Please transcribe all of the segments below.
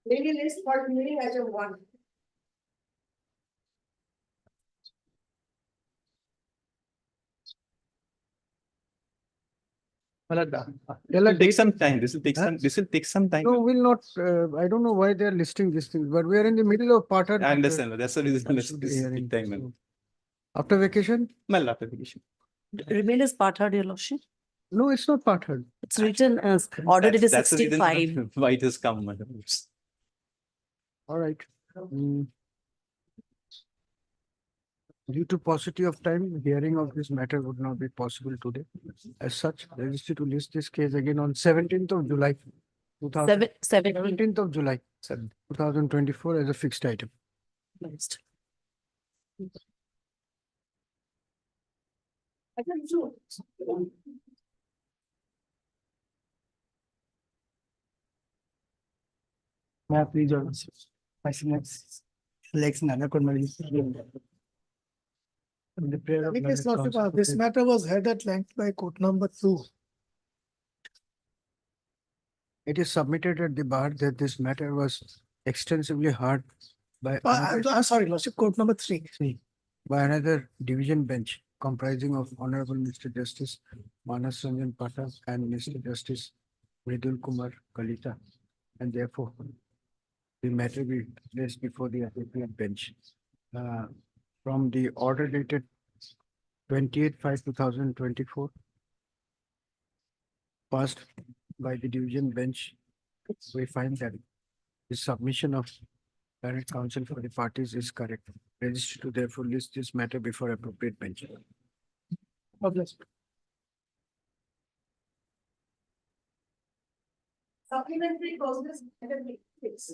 Daily list for meeting item 1. This will take some time. This will take some. This will take some time. No, we'll not. I don't know why they are listing these things, but we are in the middle of part. I understand. That's the reason. This hearing. take time. After vacation? Well, after vacation. Remain as part heard, Your Lordship. No, it's not part heard. It's written as order it is That's the reason 65. why it has come. All right. Due to paucity of time, hearing of this matter would not be possible today. As such, registry to list this case again on 17th of July. 17th of July, 2024 as a fixed item. Next. Item 2. May I please join us? My selection accordingly. The prayer of Because learned Lordship, counsel this for matter was heard at length by court number 2. It is submitted at the bar that this matter was extensively heard by I'm sorry, Lordship, court number 3. another division bench comprising of Honorable Mr. Justice Manas Ranjan Pathak and Mr. Justice Mridul Kumar Kalita, and therefore the matter be placed before the appropriate bench. From the order dated 28/5/2024, passed by the division bench, we find that the submission of direct counsel for the parties is correct. Registry to therefore list this matter before appropriate bench. Supplementary clauses. Item 6.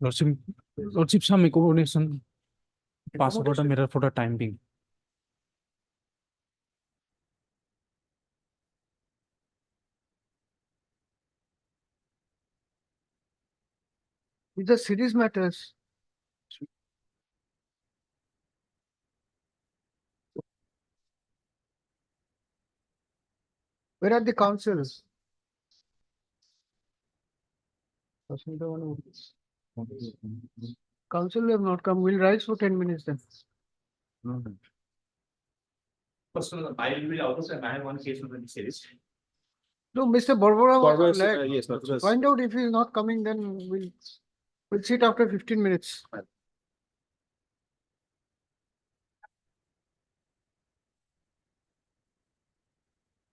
Lordship, some accommodation passport mirror for the time being. These are serious matters. Where are the councils? Council have not come. We'll rise for 10 minutes then. First of all, I will be out of I have one case of the series. No, Mr. Barbara was late. Yes, Find out if he is not coming, then we'll sit after 15 minutes.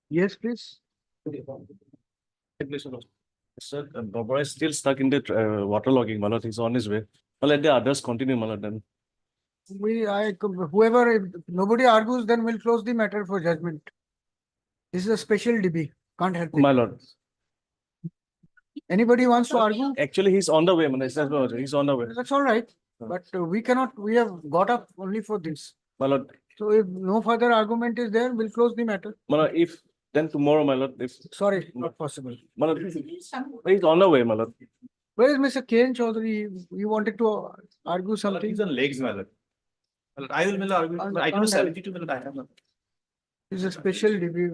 Yes, please. Sir, Barbara is still stuck in the waterlogging, Malad. He's on his way. Well, let the others continue, Malad, then. Whoever, if nobody argues, then we'll close the matter for judgment. This is a special DB. Can't help My it. lord. Anybody wants to argue? Actually, he's on the way, Malad. He's on the way. That's all right. But we cannot, we have got up only for this. My lord. So if no further argument is there, we'll close the matter. Malad, if then tomorrow, my lord, if Sorry, not possible. Malad, he's on the way, Malad. Where is Mr. K.N. Chaudhary? You wanted to argue something? He's on legs, Malad. I will argue. I do 72 minutes. I have. It's a special DB.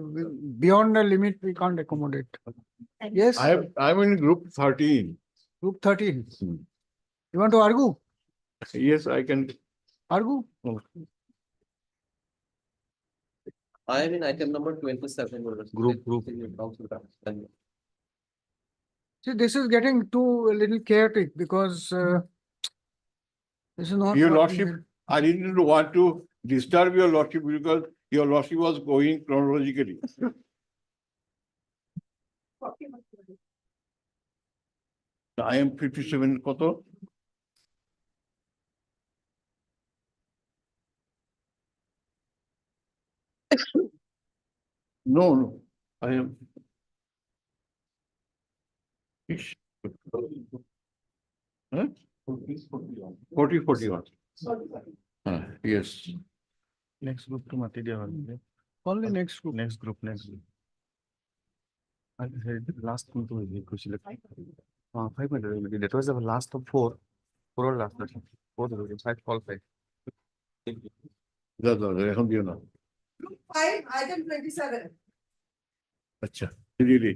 Beyond the limit, we can't accommodate. Yes, I'm in group 13. group 13. You want to argue? Yes, I can. Argue? I am in item number 27. Group. See, this is getting too a little chaotic because this is not. Your what we lordship, had. I didn't want to disturb your lordship because your lordship was going chronologically. I am 57 koto. No, I am. Huh? 41. Yes. Next group to Matidia. Only next group. Next group. I heard the last group to 5 minutes. That was the last of 4. পুরো last আছে fourth road 5 call 5 দাদা এখন দিও না। 5, item 27. আচ্ছা, really?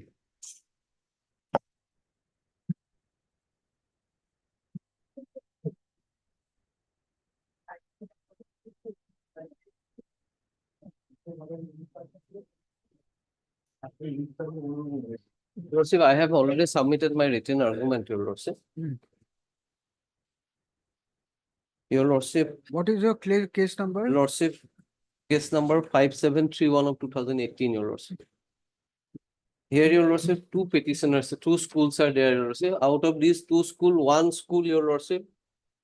Lordship, I have already submitted my written argument, Your Lordship. Your Lordship, What is your case number? Lordship, case number 5731 of 2018, Your Lordship. Here, Your Lordship, two petitioners, two schools are there, Your Lordship. Out of these two schools, one school, Your Lordship,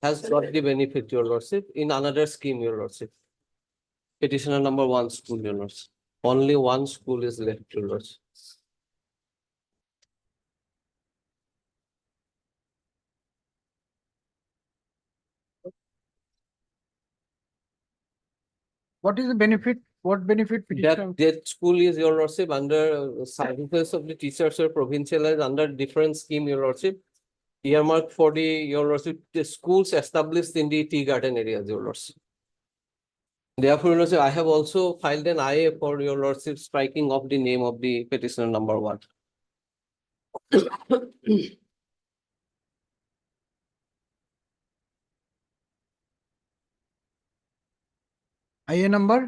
has got the benefit, Your Lordship, in another scheme, Your Lordship. Petitioner number one school, Your Lordship. Only one school is left, Your Lordship. What is the benefit? What benefit? petitioner- That school is, Your Lordship, under services of the teachers or provincial is under different scheme, Your Lordship. Earmarked for the, Your Lordship, the schools established in the tea garden areas, Your Lordship. Therefore, Your Lordship, I have also filed an IA for Your Lordship striking of the name of the petitioner number one. IA number?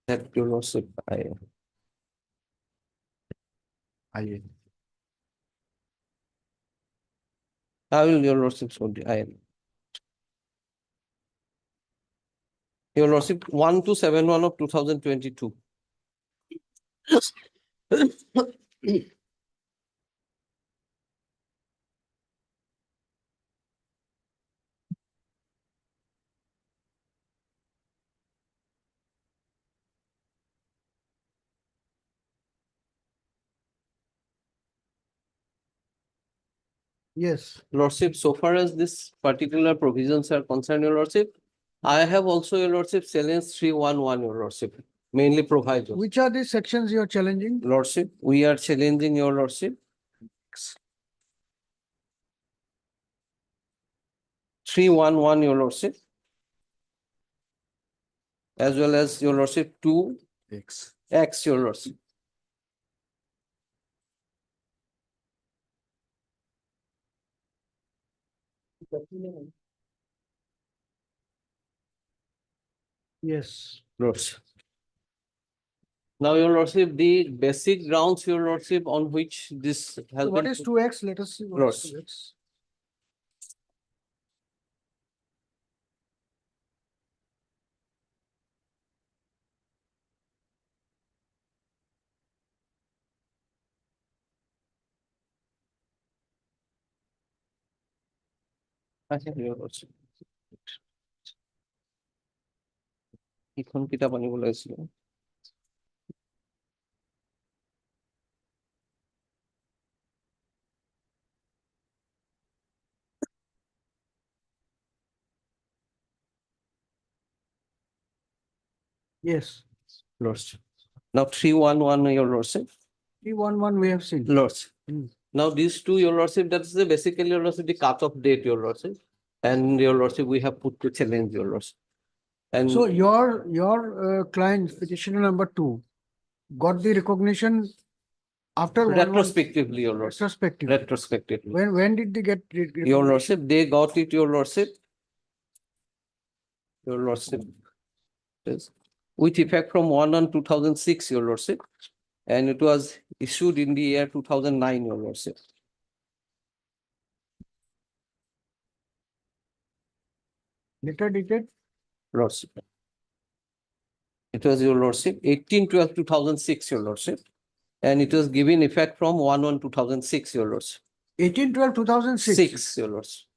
That Your Lordship, IA. IA. I will, Your Lordship, show the IA. Your Lordship, 1271 of 2022. Yes. Lordship, so far as this particular provisions are concerned, Your Lordship, I have also, Your Lordship, challenged 311, Your Lordship, mainly provides. Which are the sections you are challenging? Lordship, we are challenging, Your Lordship. 311, Your Lordship. As well as, Your Lordship, 2X, Your Lordship. Yes. Lordship. Now, Your Lordship, the basic grounds, Your Lordship, on which this has So what been. is 2X? Let us see. What is Yes. 2X? Your Lordship. এখন কিতাপ আনিব লাগিছিল। Yes. Lordship. Now 311, Your Lordship. 311 we have seen. Lordship. Hmm. Now these two, Your Lordship, that is basically, Your Lordship, the cutoff date, Your Lordship. And Your Lordship, we have put to challenge, Your Lordship. And So your client petitioner number 2 got the recognition after retrospectively, Your Lordship. retrospective. Retrospectively. When did they get Your Lordship, they got it, Your Lordship. Your Lordship. Yes. With effect from 1/1/2006, Your Lordship. And it was issued in the year 2009, Your Lordship. Letter dated? Lordship. It was, Your Lordship, 18/12/2006, Your Lordship. And it was given effect from 1/1/2006, Your Lordship. 18/12/2006. 6, Your Lordship.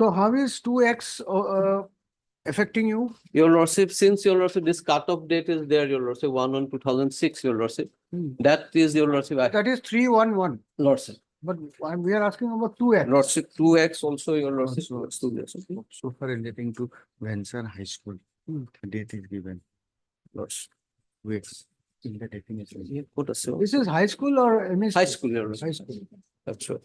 So how is 2X affecting you? Your Lordship, since, Your Lordship, this cutoff date is there, Your Lordship, 1/1/2006, Your Lordship. That is, Your Lordship. That is 311. Lordship. But we are asking about 2X. Lordship, 2X also, Your Lordship. So far relating to Venture High School, date is given. Lordship. Weeks. in the definition. You put a so, This is high school or MA? high school, your High lordship. school. That's right.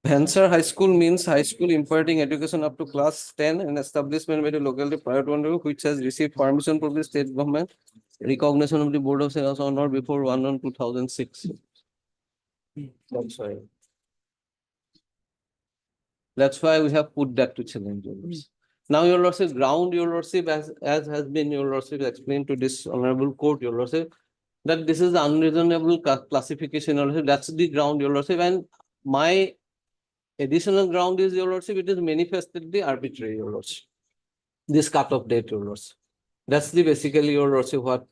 Vansar High School means high school imparting education up to class 10, an establishment by the locality prior to one which has received permission from the state government, recognition of the Board of Sales Honor before 1/1/2006. That's why. That's why we have put that to challenge your lordship. Now, your lordship, ground, your lordship, as has been your lordship explained to this honorable court, your lordship, that this is unreasonable classification, your lordship. That's the ground, your lordship, and my additional ground is, your lordship, it is manifestly arbitrary, your lordship. This cut-off date, your lordship. That's the basically, your lordship, what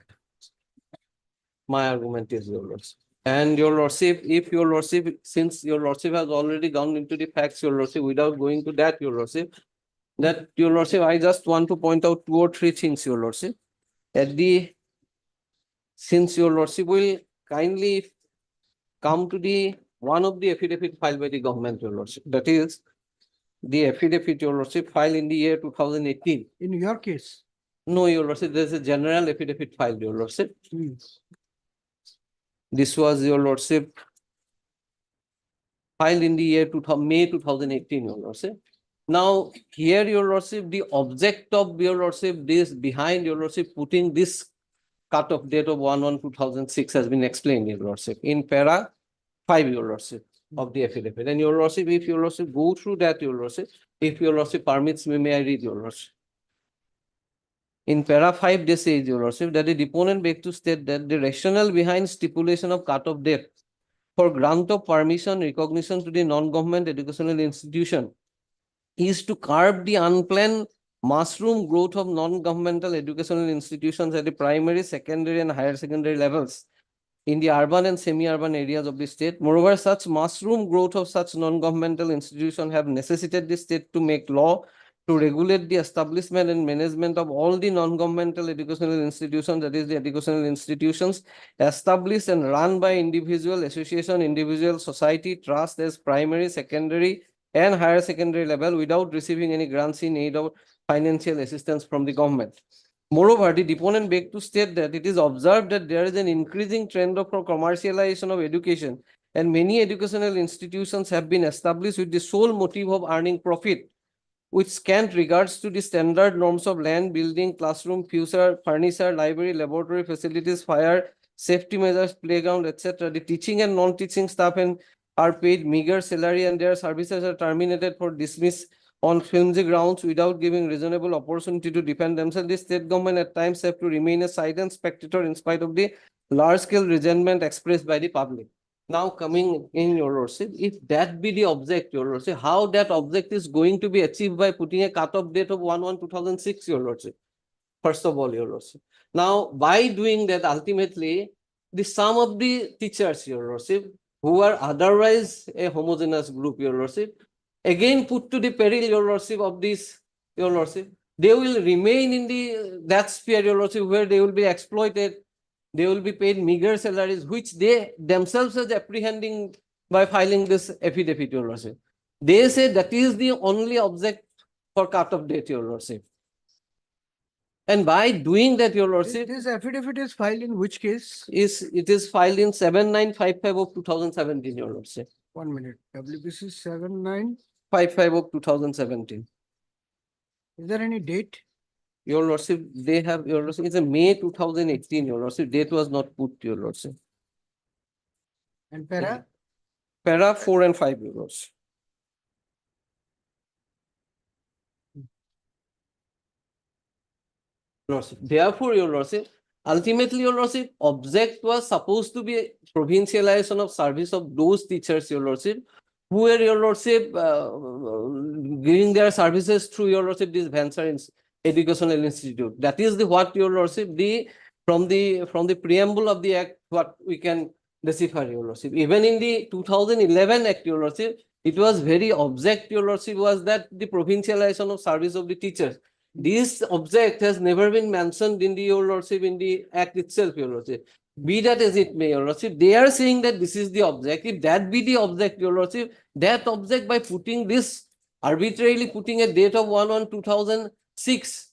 my argument is, your lordship. And your lordship, if your lordship, since your lordship has already gone into the facts, your lordship, without going to that, your lordship, that your lordship, I just want to point out 2 or 3 things, your lordship. Since your lordship will kindly come to the one of the affidavit filed by the government, your lordship. That is the affidavit, your lordship, filed in the year 2018. In your case? No, your lordship, there is a general affidavit filed, your lordship. This was, your lordship, filed in the year May 2018, your lordship. Now, here, your lordship, the object of your lordship, this behind your lordship, putting this cut-off date of 1/1/2006 has been explained, your lordship, in para 5, your lordship, of the affidavit. And your lordship, if your lordship go through that, your lordship, if your lordship permits me, may I read, your lordship? In para 5, they say, your lordship, that the deponent beg to state that the rationale behind stipulation of cut-off date for grant of permission recognition to the non-government educational institution is to curb the unplanned mushroom growth of non-governmental educational institutions at the primary, secondary, and higher secondary levels in the urban and semi-urban areas of the state. Moreover, such mushroom growth of such non-governmental institutions have necessitated the state to make law to regulate the establishment and management of all the non-governmental educational institutions, that is the educational institutions established and run by individual, association, individual, society, trust as primary, secondary, and higher secondary level without receiving any grants in aid or financial assistance from the government. Moreover, the deponent beg to state that it is observed that there is an increasing trend of commercialization of education, and many educational institutions have been established with the sole motive of earning profit, with scant regards to the standard norms of land, building, classroom, furniture, library, laboratory facilities, fire, safety measures, playground, etc. The teaching and non-teaching staff are paid meager salary, and their services are terminated for dismiss on flimsy grounds without giving reasonable opportunity to defend themselves. The state government at times have to remain a silent spectator in spite of the large-scale resentment expressed by the public. Now coming in, your lordship, if that be the object, your lordship, how that object is going to be achieved by putting a cut-off date of 1/1/2006, your lordship? First of all, your lordship. Now, by doing that, ultimately, the sum of the teachers, your lordship, who are otherwise a homogeneous group, your lordship, again put to the peril, your lordship, of this, your lordship, they will remain in that sphere, your lordship, where they will be exploited. They will be paid meager salaries, which they themselves are apprehending by filing this affidavit, your lordship. They say that is the only object for cut-off date, your lordship. And by doing that, your lordship, This affidavit is filed in which case? it is filed in 7955 of 2017, your lordship. 1 minute. WBC 79. 55 of 2017. Is there any date? Your lordship, they have, your lordship, it's a May 2018, your lordship. Date was not put, your lordship. And para? Para 4 and 5, your lordship. Lordship. Therefore, your lordship, ultimately, your lordship, object was supposed to be provincialization of service of those teachers, your lordship, who were, your lordship, giving their services through, your lordship, this Vansar Educational Institute. That is the what, your lordship, from the preamble of the act, what we can decipher, your lordship. Even in the 2011 act, your lordship, it was very object, your lordship, was that the provincialization of service of the teachers. This object has never been mentioned in the, your lordship, in the act itself, your lordship. Be that as it may, your lordship, they are saying that this is the object. If that be the object, your lordship, that object by putting this, arbitrarily putting a date of 1/1/2006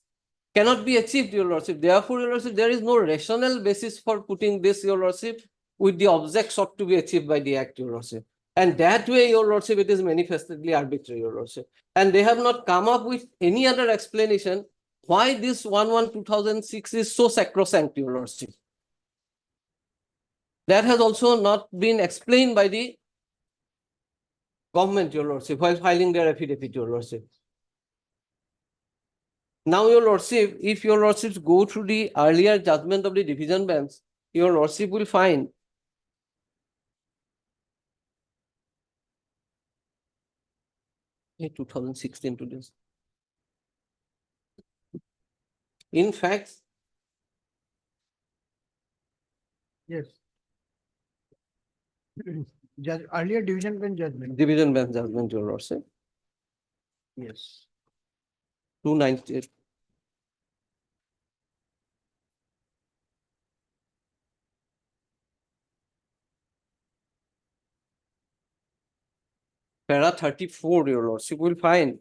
cannot be achieved, your lordship. Therefore, your lordship, there is no rational basis for putting this, your lordship, with the object sought to be achieved by the act, your lordship. And that way, your lordship, it is manifestly arbitrary, your lordship. And they have not come up with any other explanation why this 1/1/2006 is so sacrosanct, your lordship. That has also not been explained by the government, your lordship, while filing their affidavit, your lordship. Now, your lordship, if your lordships go through the earlier judgment of the division bench, your lordship will find 2016 to this. In fact, Yes. Judge, earlier division bench judgment. division bench judgment, your lordship, Yes. 298. Para 34, your lordship will find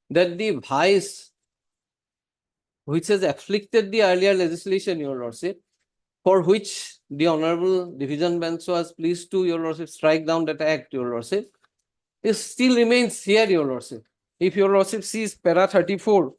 that the vice which has afflicted the earlier legislation, your lordship, for which the honorable division bench was pleased to, your lordship, strike down that act, your lordship, it still remains here, your lordship. If your lordship sees para 34,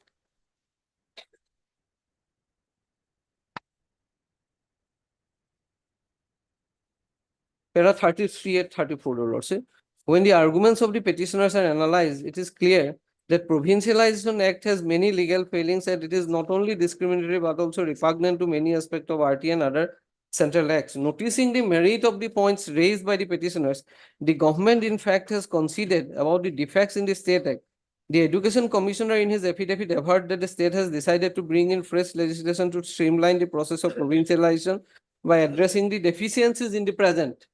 para 33 and 34, your lordship, when the arguments of the petitioners are analyzed, it is clear that Provincialization Act has many legal failings and it is not only discriminatory but also repugnant to many aspects of RTE and other central acts. Noticing the merit of the points raised by the petitioners, the government in fact has conceded about the defects in the State Act. The Education Commissioner in his affidavit averred that the state has decided to bring in fresh legislation to streamline the process of provincialization by addressing the deficiencies in the present.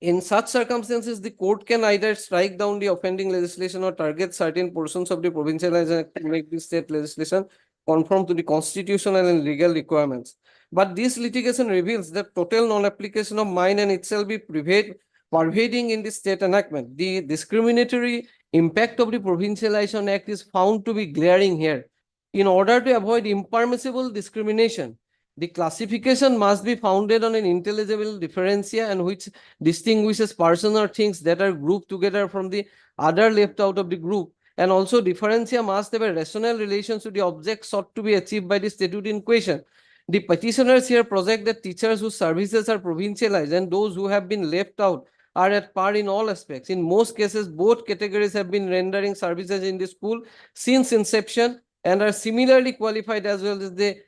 In such circumstances, the court can either strike down the offending legislation or target certain portions of the provincialization act to make the state legislation conform to the constitutional and legal requirements. But this litigation reveals that total non-application of mine and itself be pervading in the state enactment. The discriminatory impact of the Provincialization Act is found to be glaring here. In order to avoid impermissible discrimination, the classification must be founded on an intelligible differentia and which distinguishes person or things that are grouped together from the other left out of the group. And also differentia must have a rational relation to the object sought to be achieved by the statute in question. The petitioners here project that teachers whose services are provincialized and those who have been left out are at par in all aspects. In most cases, both categories have been rendering services in the school since inception and are similarly qualified as well as the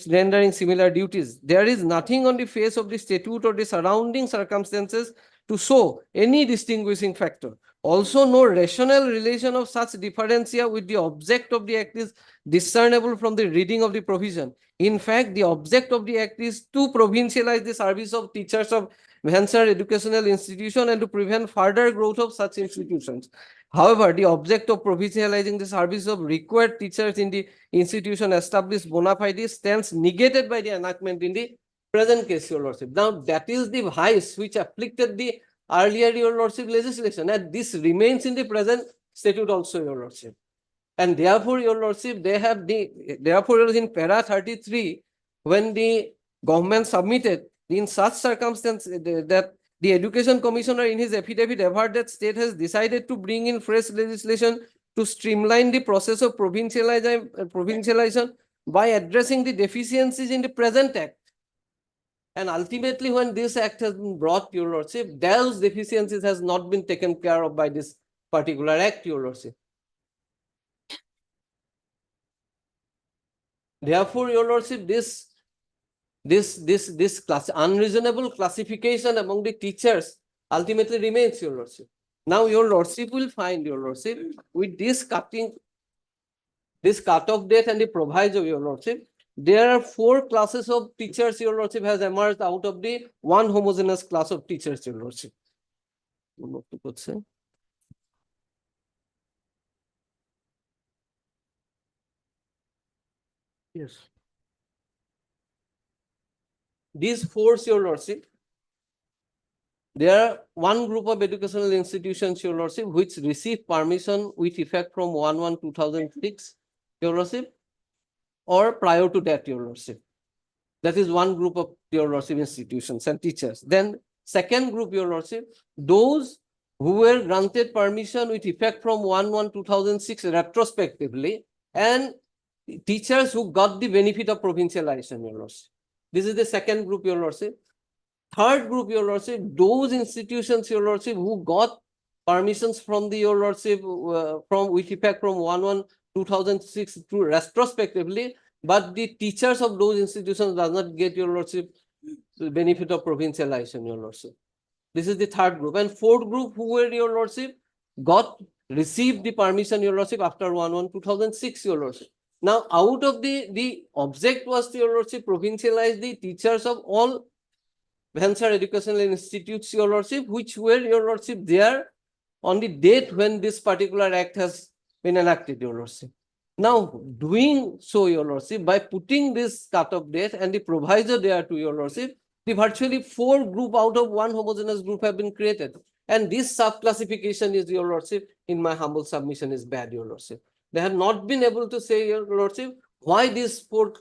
rendering similar duties. There is nothing on the face of the statute or the surrounding circumstances to show any distinguishing factor. Also, no rational relation of such differentia with the object of the act is discernible from the reading of the provision. In fact, the object of the act is to provincialize the service of teachers of venture educational institution and to prevent further growth of such institutions. However, the object of provincializing the service of required teachers in the institution established bona fide stands negated by the enactment in the present case, your lordship. Now, that is the vice which afflicted the earlier, your lordship, legislation, and this remains in the present statute also, your lordship. And therefore, your lordship, therefore, in para 33, when the government submitted, in such circumstances that the Education Commissioner in his affidavit averred that state has decided to bring in fresh legislation to streamline the process of provincialization by addressing the deficiencies in the present act. And ultimately, when this act has been brought, your lordship, those deficiencies has not been taken care of by this particular act, your lordship. Therefore, your lordship, this unreasonable classification among the teachers ultimately remains, your lordship. Now, your lordship will find, your lordship, with this cutoff date and the proviso, your lordship, there are 4 classes of teachers, your lordship, has emerged out of the one homogeneous class of teachers, your lordship. Yes. these four, your lordship, there are one group of educational institutions, your lordship, which receive permission with effect from 1/1/2006, your lordship, or prior to that, your lordship. That is one group of, your lordship, institutions and teachers. Then second group, your lordship, those who were granted permission with effect from 1/1/2006 retrospectively, and teachers who got the benefit of provincialization, your lordship. This is the second group, your lordship. Third group, your lordship, those institutions, your lordship, who got permissions from the, your lordship, from with effect from 1/1/2006 to retrospectively, but the teachers of those institutions does not get, your lordship, the benefit of provincialization, your lordship. This is the third group. And fourth group, who were, your lordship, received the permission, your lordship, after 1/1/2006, your lordship. Now, out of the object was, your lordship, provincialize the teachers of all Venture Educational Institutes, your lordship, which were, your lordship, there on the date when this particular act has been enacted, your lordship. Now, doing so, your lordship, by putting this cut-off date and the proviso there to, your lordship, the virtually four group out of one homogeneous group have been created. And this sub-classification is, your lordship, in my humble submission, is bad, your lordship. They have not been able to say, your lordship, why these four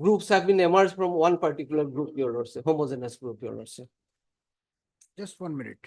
groups have been emerged from one particular group, your lordship, homogeneous group, your lordship. Just 1 minute.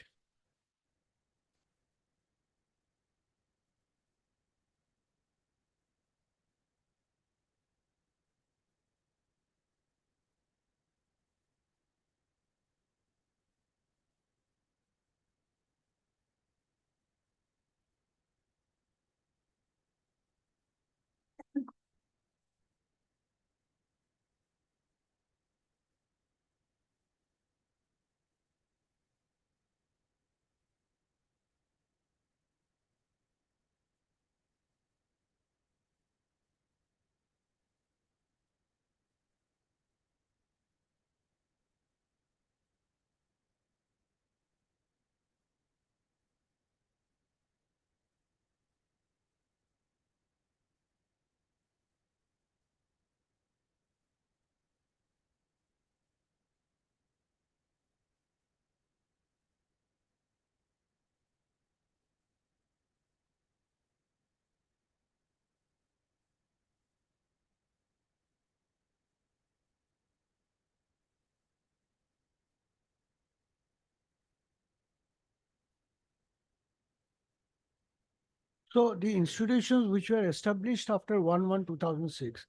So the institutions which were established after 1/1/2006,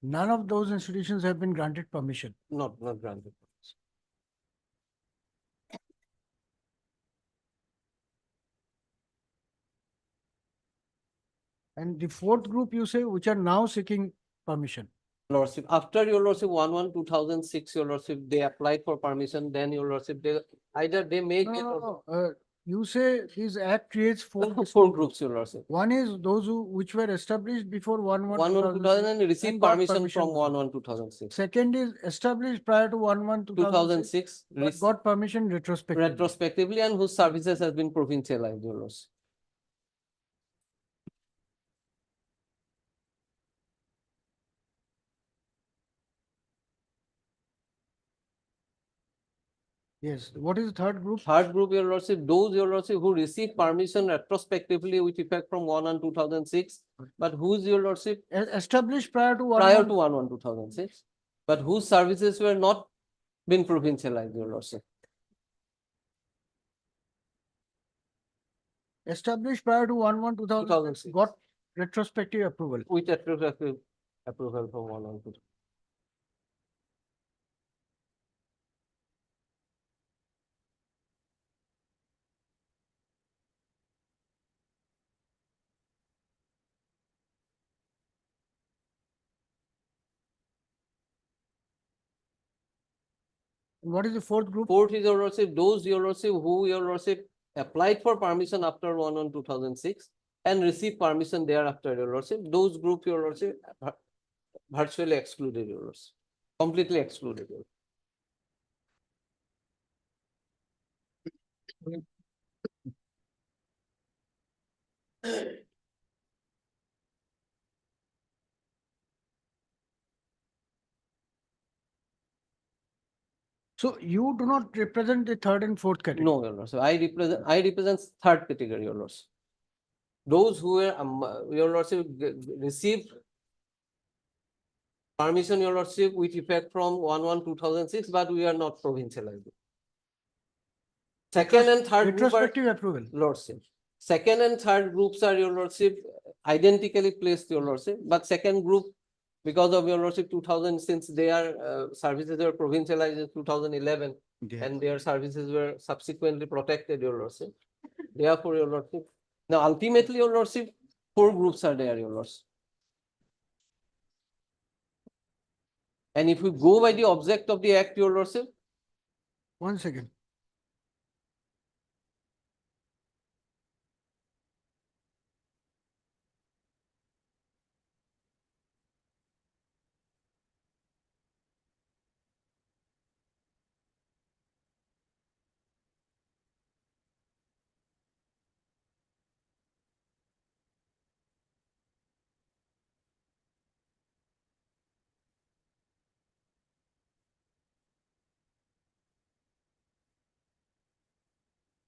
none of those institutions have been granted permission. Not granted. And the fourth group you say, which are now seeking permission. Lordship, after, your lordship, 1/1/2006, your lordship, they applied for permission, then, your lordship, they either they make it or You say this act creates four groups, your lordship. One is those which were established before 1/1/2000 and received and got permission from permission. 1/1/2006. Second is established prior to 1/1/2006, 2006 but got permission retrospectively. retrospectively, and whose services has been provincialized, your lordship. Yes. What is the third group? Third group, your lordship, those, your lordship, who received permission retrospectively with effect from 1/1/2006, but whose, your lordship, Established prior to prior to 1/1/2006, but whose services were not been provincialized, your lordship. Established prior to 1/1/2006, 2006. got retrospective approval. With retrospective approval from 1/1/2006. What is the fourth group? Fourth is, your lordship, those, your lordship, who, your lordship, applied for permission after 1/1/2006 and received permission thereafter, your lordship. Those group, your lordship, virtually excluded, your lordship, completely excluded. Your So you do not represent the third and fourth category? No, Your Lordship, I represent third category, Your Lordship. Those who were, Your Lordship, received permission, Your Lordship, with effect from 1/1/2006, but we are not provincialized. Second and third group are, Retrospective approval. Lordship. Second and third groups are, Your Lordship, identically placed, Your Lordship, but second group, because of, Your Lordship, 2000, since their services were provincialized in 2011, and their services were subsequently protected, Your Lordship. Therefore, Your Lordship, now ultimately, Your Lordship, 4 groups are there, Your Lordship. And if we go by the object of the Act, Your Lordship, 1 second.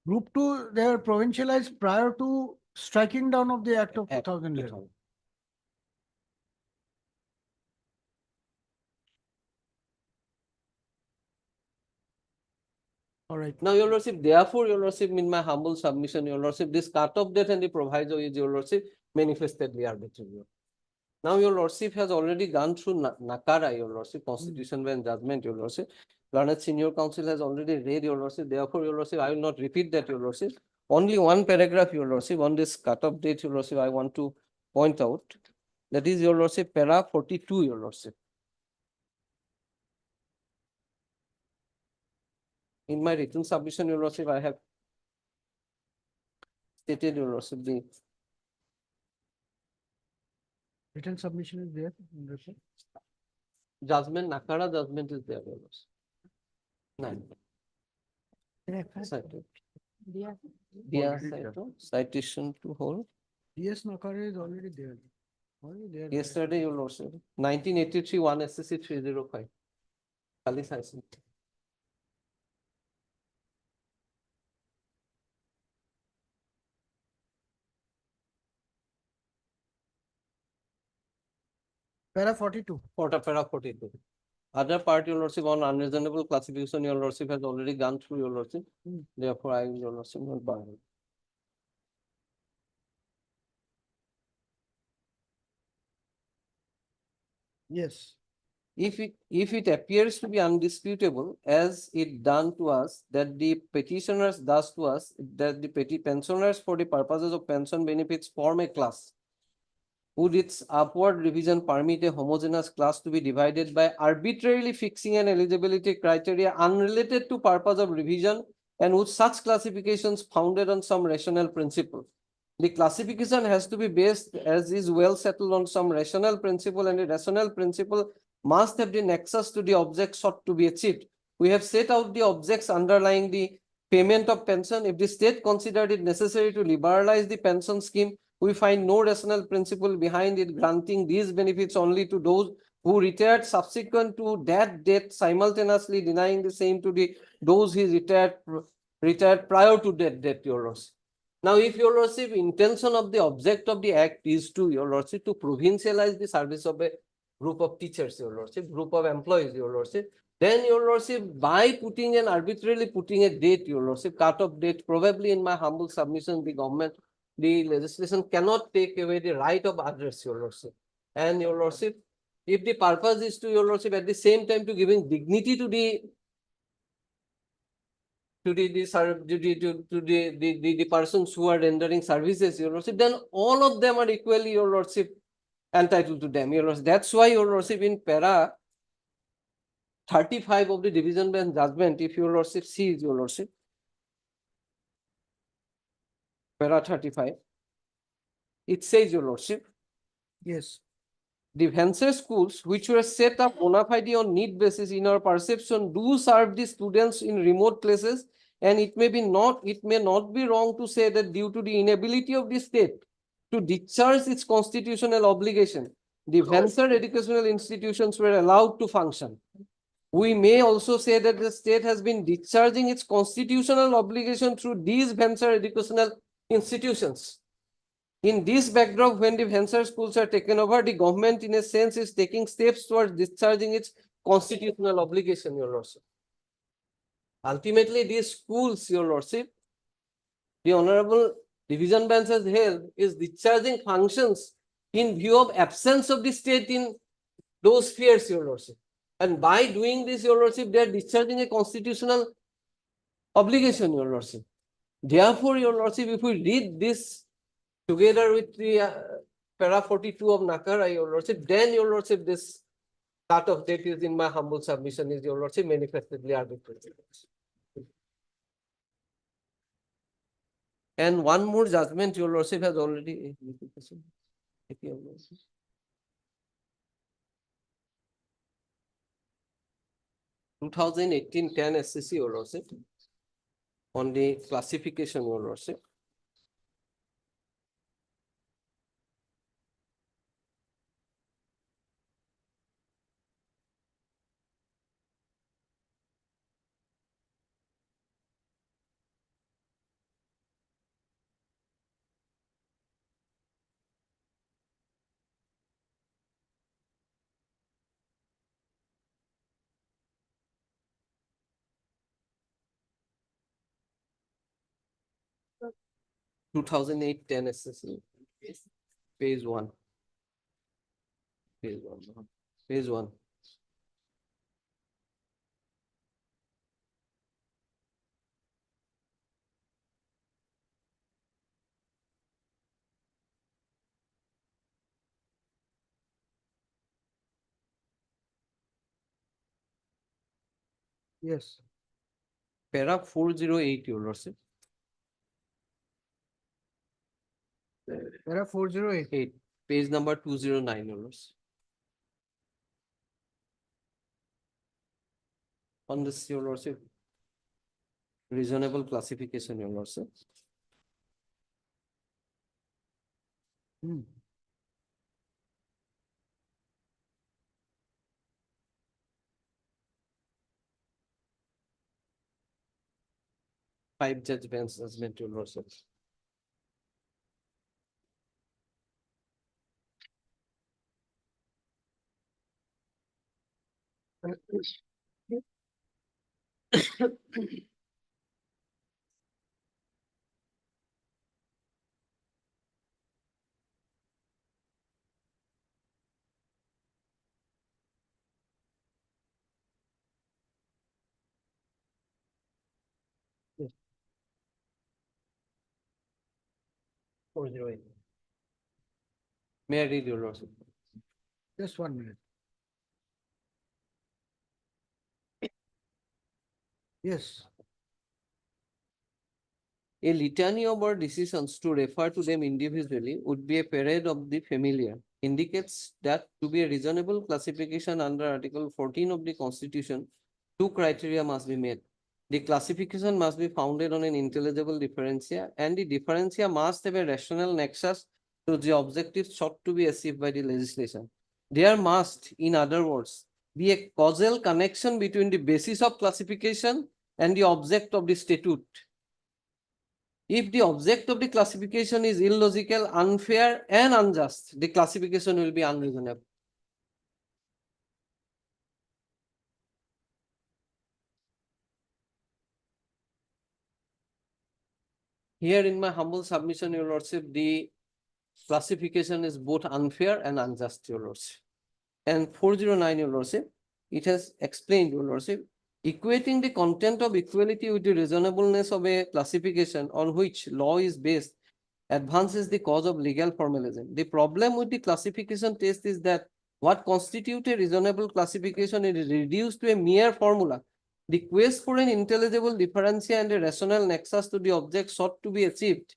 Group 2, they were provincialized prior to striking down of the Act of Act 2011. All right. now, Your Lordship, therefore, Your Lordship, in my humble submission, Your Lordship, this cut-off date and the proviso is, Your Lordship, manifestedly arbitrary. Now, Your Lordship has already gone through Nakara, Your Lordship, Constitution bench judgment, Your Lordship. Learned Senior Counsel has already read, Your Lordship. Therefore, Your Lordship, I will not repeat that, Your Lordship. Only one paragraph, Your Lordship, on this cut-off date, Your Lordship, I want to point out. That is, Your Lordship, para 42, Your Lordship. In my written submission, Your Lordship, I have stated, Your Lordship, the Written submission is there. in the report. judgment, Nakara judgment is there, Your Lordship. 9. Cited. Citation to hold. Yes, Nakara is already there. Already there. Yesterday, Your Lordship, 1983, 1 SCC 305. Kali citation. Para 42. Para 42. Other part, Your Lordship, on unreasonable classification, Your Lordship has already gone through, Your Lordship. Therefore, I, Your Lordship, not bound. Yes. If it appears to be undisputable, as it done to us, that the petitioners thus to us, that the pensioners for the purposes of pension benefits form a class, would its upward revision permit a homogeneous class to be divided by arbitrarily fixing an eligibility criteria unrelated to purpose of revision, and would such classifications founded on some rational principle? The classification has to be based, as is well settled, on some rational principle, and a rational principle must have the nexus to the object sought to be achieved. We have set out the objects underlying the payment of pension. If the state considered it necessary to liberalize the pension scheme, we find no rational principle behind it granting these benefits only to those who retired subsequent to that date, simultaneously denying the same to those who retired prior to that date, Your Lordship. Now, if Your Lordship, intention of the object of the Act is to, Your Lordship, to provincialize the service of a group of teachers, Your Lordship, group of employees, Your Lordship, then, Your Lordship, by arbitrarily putting a date, Your Lordship, cut-off date, probably in my humble submission, the legislation cannot take away the right of others, Your Lordship. And, Your Lordship, if the purpose is to, Your Lordship, at the same time to giving dignity to the persons who are rendering services, Your Lordship, then all of them are equally, Your Lordship, entitled to them, Your Lordship. That's why, Your Lordship, in para 35 of the division bench judgment, if Your Lordship sees, Your Lordship, para 35, it says, Your Lordship, Yes. the venture schools, which were set up bona fide on need basis, in our perception, do serve the students in remote places, and it may not be wrong to say that due to the inability of the state to discharge its constitutional obligation, the venture educational institutions were allowed to function. We may also say that the state has been discharging its constitutional obligation through these venture educational institutions. In this backdrop, when the venture schools are taken over, the government in a sense is taking steps towards discharging its constitutional obligation, Your Lordship. Ultimately, these schools, Your Lordship, the Honorable Division Bench has held is discharging functions in view of absence of the state in those spheres, Your Lordship. And by doing this, Your Lordship, they are discharging a constitutional obligation, Your Lordship. Therefore, Your Lordship, if we read this together with the para 42 of Nakara, Your Lordship, then Your Lordship, this cut of date is in my humble submission is, Your Lordship, manifestly arbitrary. And one more judgment, Your Lordship, has already 2018 10 SCC, Your Lordship, on the classification, Your Lordship. Yes. 2008 10 SCC, phase 1. Phase 1. Phase 1. Yes. Para 408, Your Lordship. Para 408. Page number 209, Your Lordship. On this, Your Lordship, reasonable classification, Your Lordship. Five judge bench judgment, Your Lordship. Yes. 408. May I read, Your Lordship? Just 1 minute. Yes. A litany of our decisions to refer to them individually would be a parade of the familiar, indicates that to be a reasonable classification under Article 14 of the Constitution, two criteria must be met. The classification must be founded on an intelligible differentia, and the differentia must have a rational nexus to the objectives sought to be achieved by the legislation. There must, in other words, be a causal connection between the basis of classification and the object of the statute. If the object of the classification is illogical, unfair, and unjust, the classification will be unreasonable. Here in my humble submission, Your Lordship, the classification is both unfair and unjust, Your Lordship. And 409, Your Lordship, it has explained, Your Lordship, equating the content of equality with the reasonableness of a classification on which law is based advances the cause of legal formalism. The problem with the classification test is that what constitutes a reasonable classification is reduced to a mere formula. The quest for an intelligible differentia and a rational nexus to the object sought to be achieved.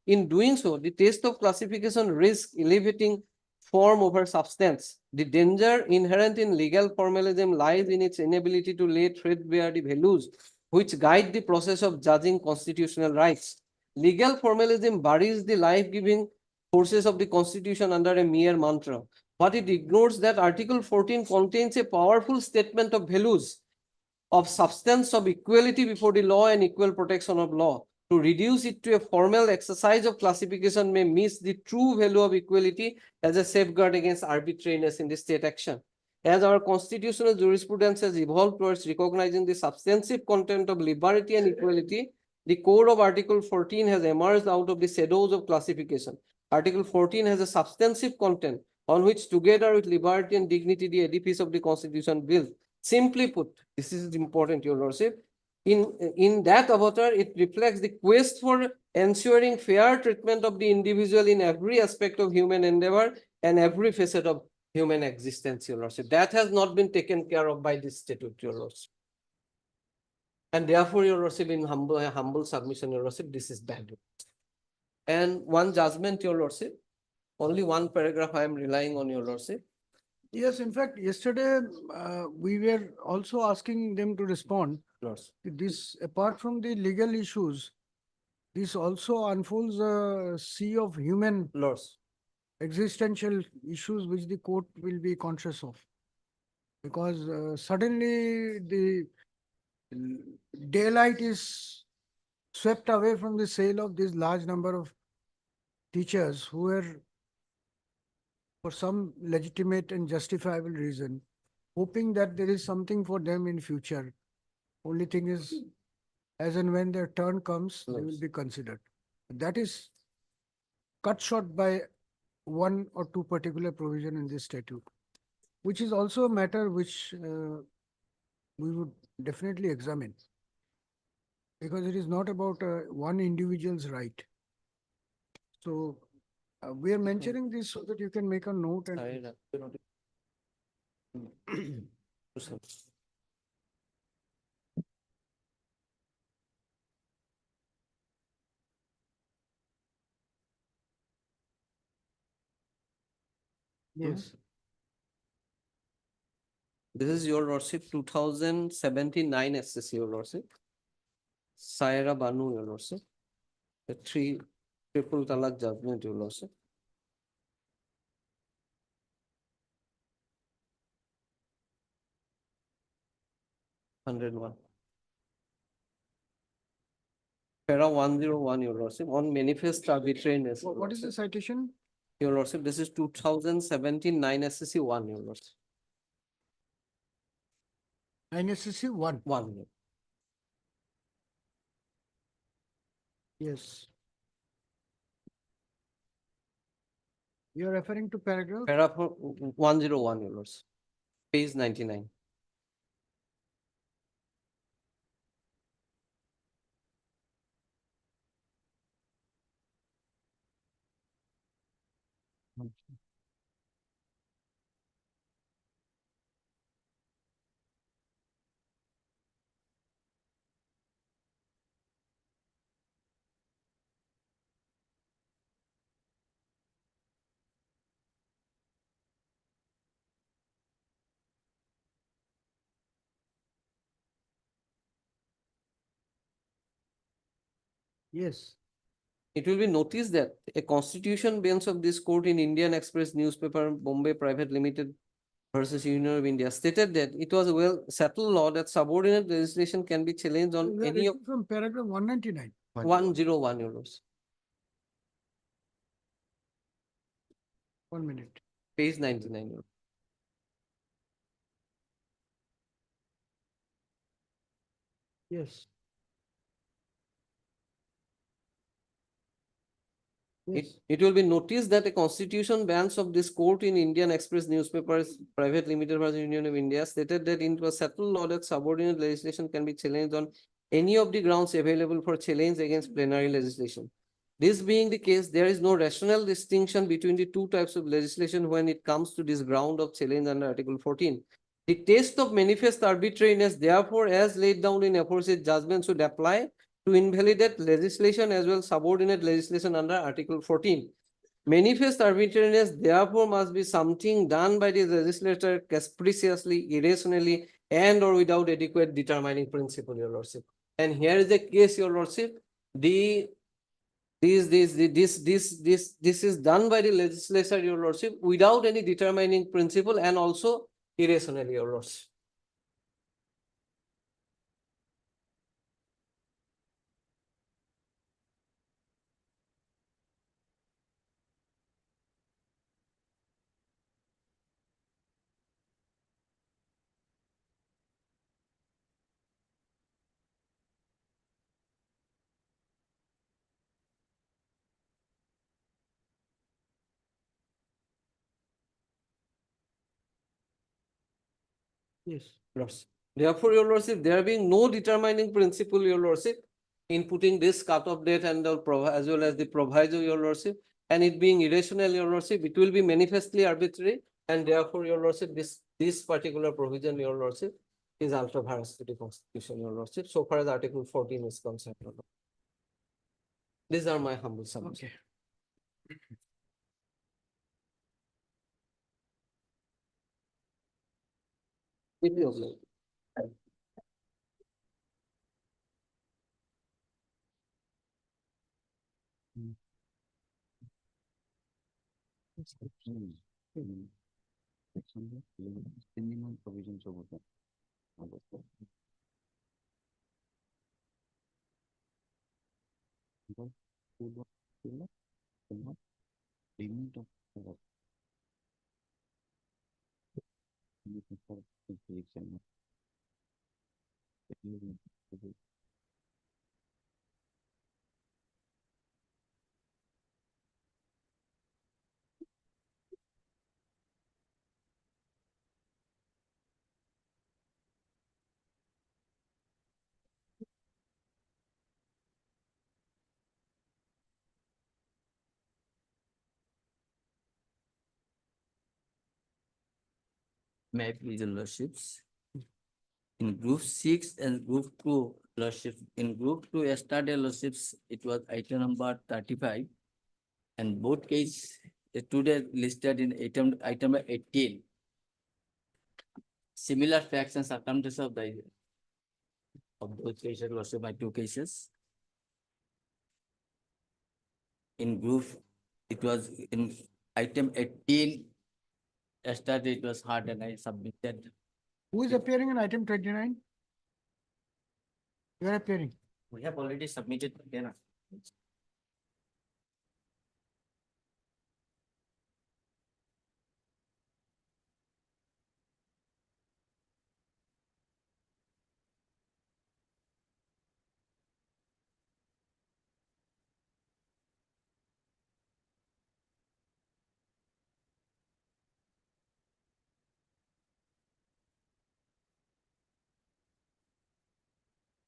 In doing so, the test of classification risks elevating form over substance. The danger inherent in legal formalism lies in its inability to lay threadbare the values which guide the process of judging constitutional rights. Legal formalism buries the life-giving forces of the Constitution under a mere mantra, but it ignores that Article 14 contains a powerful statement of values of substance of equality before the law and equal protection of law. To reduce it to a formal exercise of classification may miss the true value of equality as a safeguard against arbitrariness in the state action. As our constitutional jurisprudence has evolved towards recognizing the substantive content of liberty and equality, the core of Article 14 has emerged out of the shadows of classification. Article 14 has a substantive content on which, together with liberty and dignity, the edifice of the Constitution builds. Simply put, this is important, Your Lordship. In that avatar, it reflects the quest for ensuring fair treatment of the individual in every aspect of human endeavor and every facet of human existence, Your Lordship. That has not been taken care of by this statute, Your Lordship. And therefore, Your Lordship, in humble submission, Your Lordship, this is bad. And one judgment, Your Lordship, only one paragraph I am relying on, Your Lordship. Yes, in fact, yesterday, we were also asking them to respond. Lordship. This, apart from the legal issues, this also unfolds a sea of human Lordship. existential issues which the court will be conscious of. Because suddenly the daylight is swept away from the sale of this large number of teachers who were, for some legitimate and justifiable reason, hoping that there is something for them in future. Only thing is, as and when their turn comes, they will be considered. That is cut short by one or two particular provision in this statute, which is also a matter which we would definitely examine. Because it is not about one individual's right. So we are mentioning this so that you can make a note and yes. This is, Your Lordship, 2079 SSC, Your Lordship. Saira Banu, Your Lordship. The triple talak judgment, Your Lordship. (101). Para 101, Your Lordship, on manifest arbitrariness. Your What is the Lordship. citation? Your Lordship, this is 2017 9 SSC 1, Your Lordship. 9 SSC 1. 1. Yes. You are referring to paragraph? Para 101, Your Lordship. Page 99. Yes. It will be noticed that a constitution bench of this court in Indian Express newspaper, Bombay Private Limited versus Union of India, stated that it was a well settled law that subordinate legislation can be challenged on We are any of reading from paragraph 199. 101 euros. 1 minute. Page 99 euros. Yes. It will be noticed that a constitution bench of this court in Indian Express newspapers, Private Limited versus Union of India, stated that it was settled law that subordinate legislation can be challenged on any of the grounds available for challenge against plenary legislation. This being the case, there is no rational distinction between the two types of legislation when it comes to this ground of challenge under Article 14. The test of manifest arbitrariness, therefore, as laid down in aforesaid judgment, should apply to invalidate legislation as well subordinate legislation under Article 14. Manifest arbitrariness, therefore, must be something done by the legislator capriciously, irrationally, and or without adequate determining principle, Your Lordship. And here is the case, Your Lordship. This is done by the legislature, Your Lordship, without any determining principle and also irrationally, Your Lordship. Yes. Lordship. Therefore, your lordship, there being no determining principle, your lordship, in putting this cutoff date and the as well as the proviso, your lordship, and it being irrational, your lordship, it will be manifestly arbitrary, and therefore, your lordship, this particular provision, your lordship, is ultra virus to the constitution, your lordship, so far as Article 14 is concerned. Your lordship. These are my humble submissions. Okay. With your blessing. provisions over there. May I please, your lordships? In group 6 and group 2, lordships, in group 2, yesterday, lordships, it was item number 35. And both case today listed in item number 18. Similar facts and circumstances of those cases, lordship, my two cases. In group, it was in item 18. Yesterday it was hard and I submitted. Who is appearing in item 29? You are appearing. We have already submitted. Again.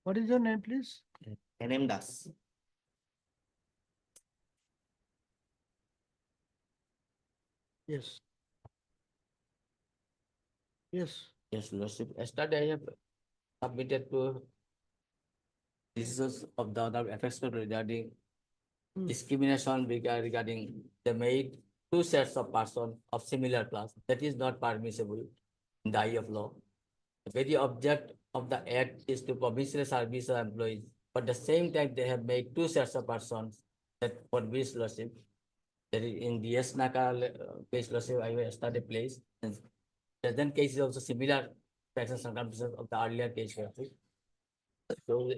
What is your name, please? NM Das. Yes. Yes. Yes, lordship. Yesterday I have submitted to decisions of the other effects regarding discrimination regarding the made two sets of person of similar class. That is not permissible in the eye of law. The very object of the act is to provincial service employees. But at the same time, they have made two sets of persons that for which lordship. That is in the Naka case lordship, I will start a place. And present case is also similar facts and circumstances of the earlier case. So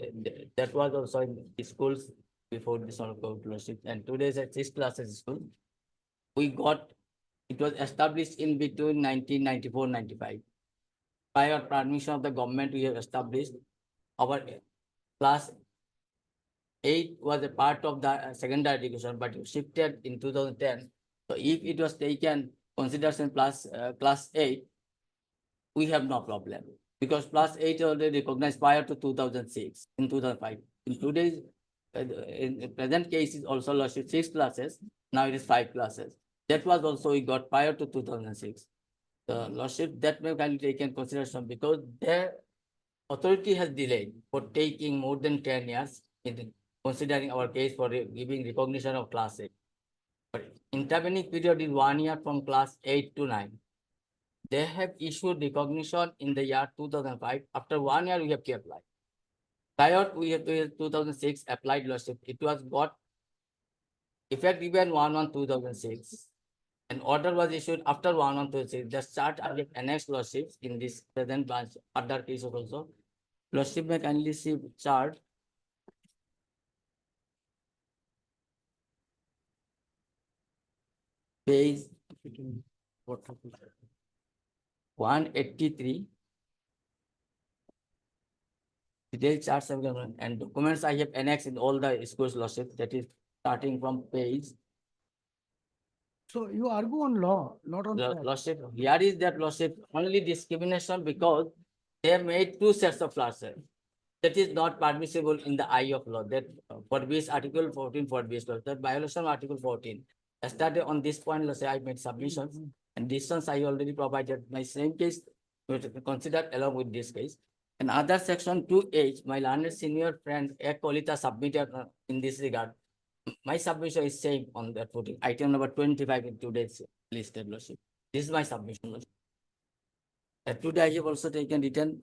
that was also in the schools before this on lordship. And today's at 6 classes school. We got, it was established in between 1994-95. Prior permission of the government, we have established our class 8 was a part of the secondary education, but it shifted in 2010. So if it was taken consideration plus class 8, we have no problem because class 8 already recognized prior to 2006 in 2005. In today's in present case is also lost 6 classes. Now it is 5 classes. That was also we got prior to 2006. The lordship that may be taken consideration because their authority has delayed for taking more than 10 years in considering our case for giving recognition of class 8. But intervening period is 1 year from class 8 to 9. They have issued recognition in the year 2005. After 1 year, we have to apply. Prior, we have to 2006 applied lordship. It was got effect even 1/1/2006. An order was issued after 1/1/2006. The chart I have annexed lordships in this present branch, other cases also. Lordship may kindly see chart. Page 183. Detailed charts and documents I have annexed in all the schools lordships. That is starting from page So you argue on law, not on The fact. lordship, here is that lordship, only discrimination because they have made two sets of classes. That is not permissible in the eye of law, that forbids Article 14 forbids law, that violation of Article 14. Yesterday on this point, let's say I made submissions, and this ones I already provided my same case considered along with this case. And other section 2H, my learned senior friend Kolita submitted in this regard. My submission is same on that footing. Item number 25 in today's listed lordship. This is my submission, lordship. Today I have also taken written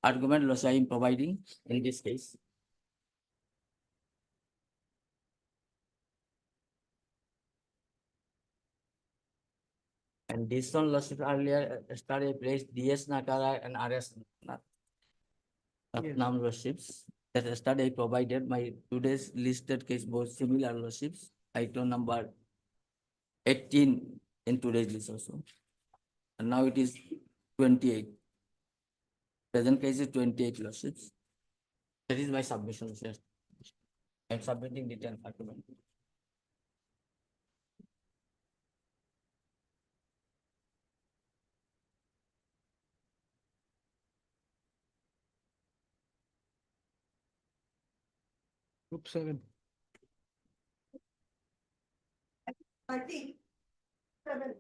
argument, lordship, I am providing in this case. And this one, lordship, earlier started placed DS Nakara and RS Nam lordships. That yesterday I provided my today's listed case both similar lordships. Item number 18 in today's list also. And now it is 28. Present case is 28 lordships. That is my submission, sir. I am submitting written argument. Group 7. 37.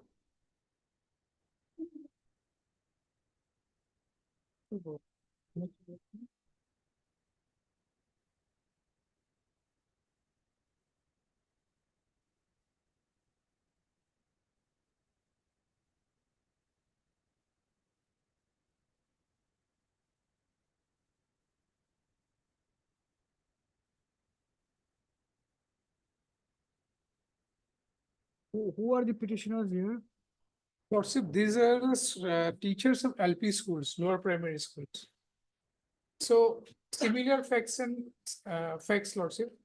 Who are the petitioners here? Lordship, these are teachers of LP schools, lower primary schools. So similar facts and facts, Lordship,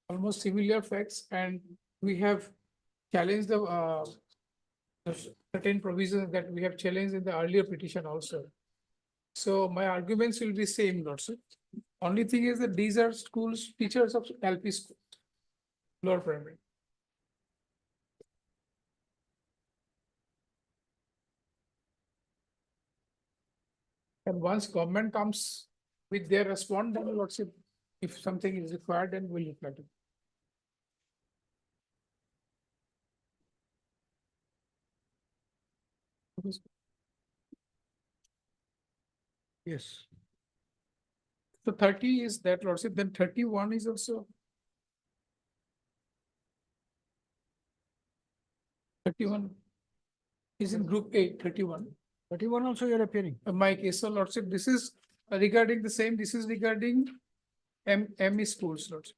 almost similar facts, and we have challenged the certain provisions that we have challenged in the earlier petition also. So my arguments will be same, Lordship. Only thing is that these are schools, teachers of LP schools, lower primary. And once government comes with their response, then Lordship, if something is required, then we'll reply to it. Yes. So 30 is that, Lordship, then 31 is also. 31 is in group 8, 31. 31 also you are appearing. My case, so Lordship, this is regarding the same, this is regarding ME schools, Lordship.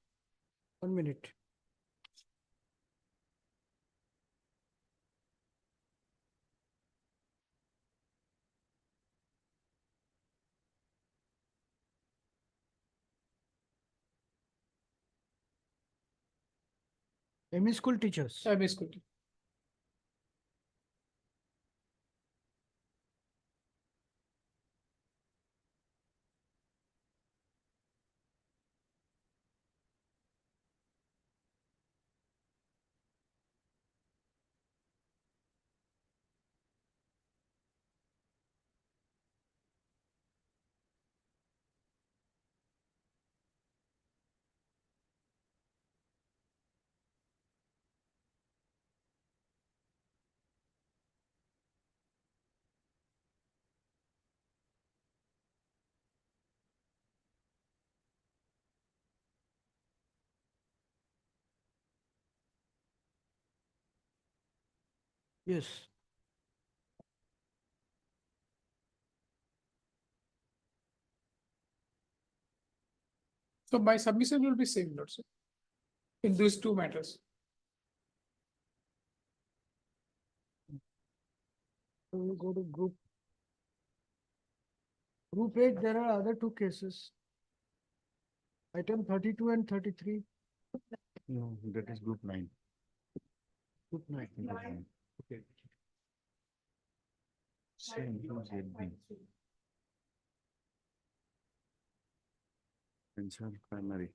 1 minute. ME school teachers. ME school. Yes. So my submission will be same, Lordship, in these two matters. So we go to group. Group 8, there are other two cases. Item 32 and 33. No, that is group 9. Group 9. Okay. Same, ZB. Concern primary.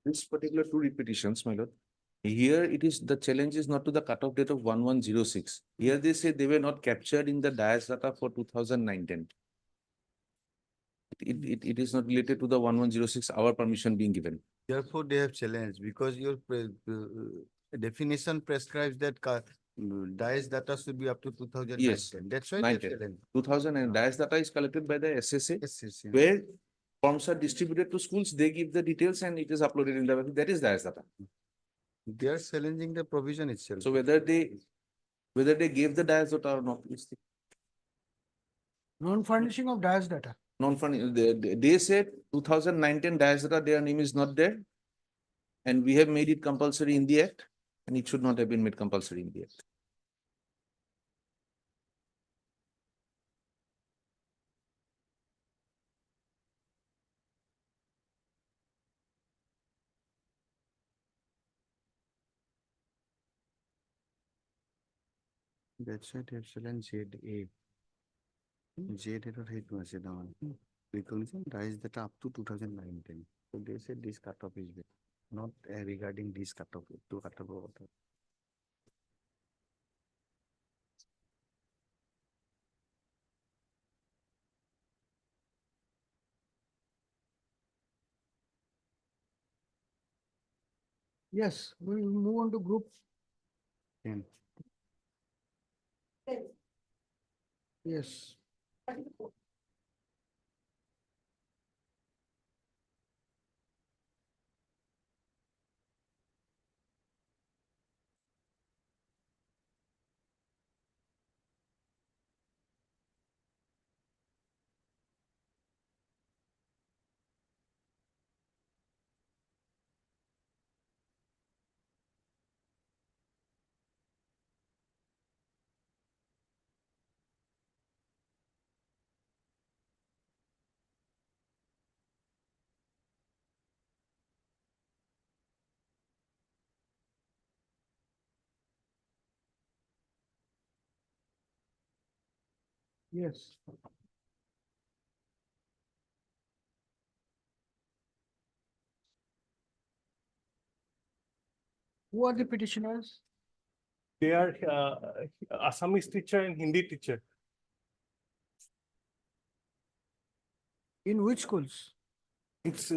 This particular two repetitions, my lord. Here it is, the challenge is not to the cutoff date of 1106. Here they say they were not captured in the DIAS data for 2019. It is not related to the 1106, our permission being given. Therefore, they have challenged because your definition prescribes that DIAS data should be up to 2019. Yes, That's why they have 19. challenged. 2000 and DIAS data is collected by the SSA, Yes, yeah. where forms are distributed to schools, they give the details and it is uploaded in the web. That is DIAS data. They are challenging the provision itself. So whether they gave the DIAS data or not, is the Non-furnishing of DIAS data. non-fund, they said 2019 DIAS data, their name is not there. And we have made it compulsory in the act, and it should not have been made compulsory in the act. That's why they have challenged ZA. ZA error hit was down. Recognition DIAS data up to 2019. So they said this cutoff is there, not regarding this cutoff to cutoff. Yes, we will move on to group. 10. Yes. Yes. Who are the petitioners? They are Assamese teacher and Hindi teacher. In which schools? It's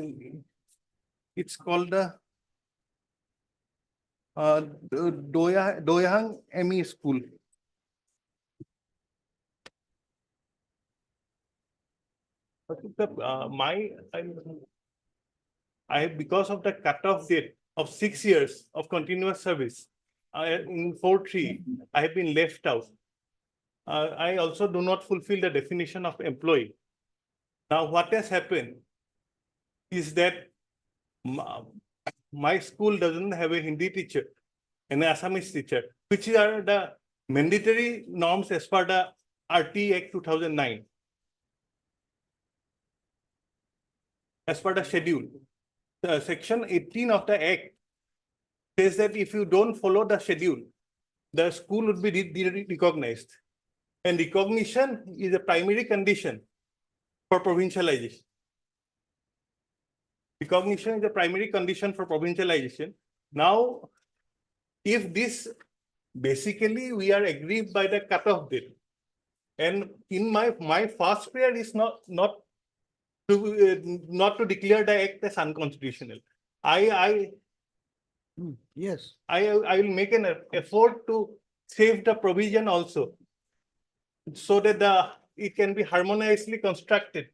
called the Doyang ME School. I because of the cutoff date of 6 years of continuous service, in 4.3, I have been left out. I also do not fulfill the definition of employee. Now, what has happened is that my school doesn't have a Hindi teacher and an Assamese teacher, which are the mandatory norms as per the RTE Act 2009. As per the schedule, section 18 of the Act says that if you don't follow the schedule, the school would be recognized. And recognition is a primary condition for provincialization. Recognition is a primary condition for provincialization. Now, if this, basically we are aggrieved by the cutoff date. And in my first prayer is not to declare the act as unconstitutional. Yes. I will make an effort to save the provision also, so that it can be harmoniously constructed,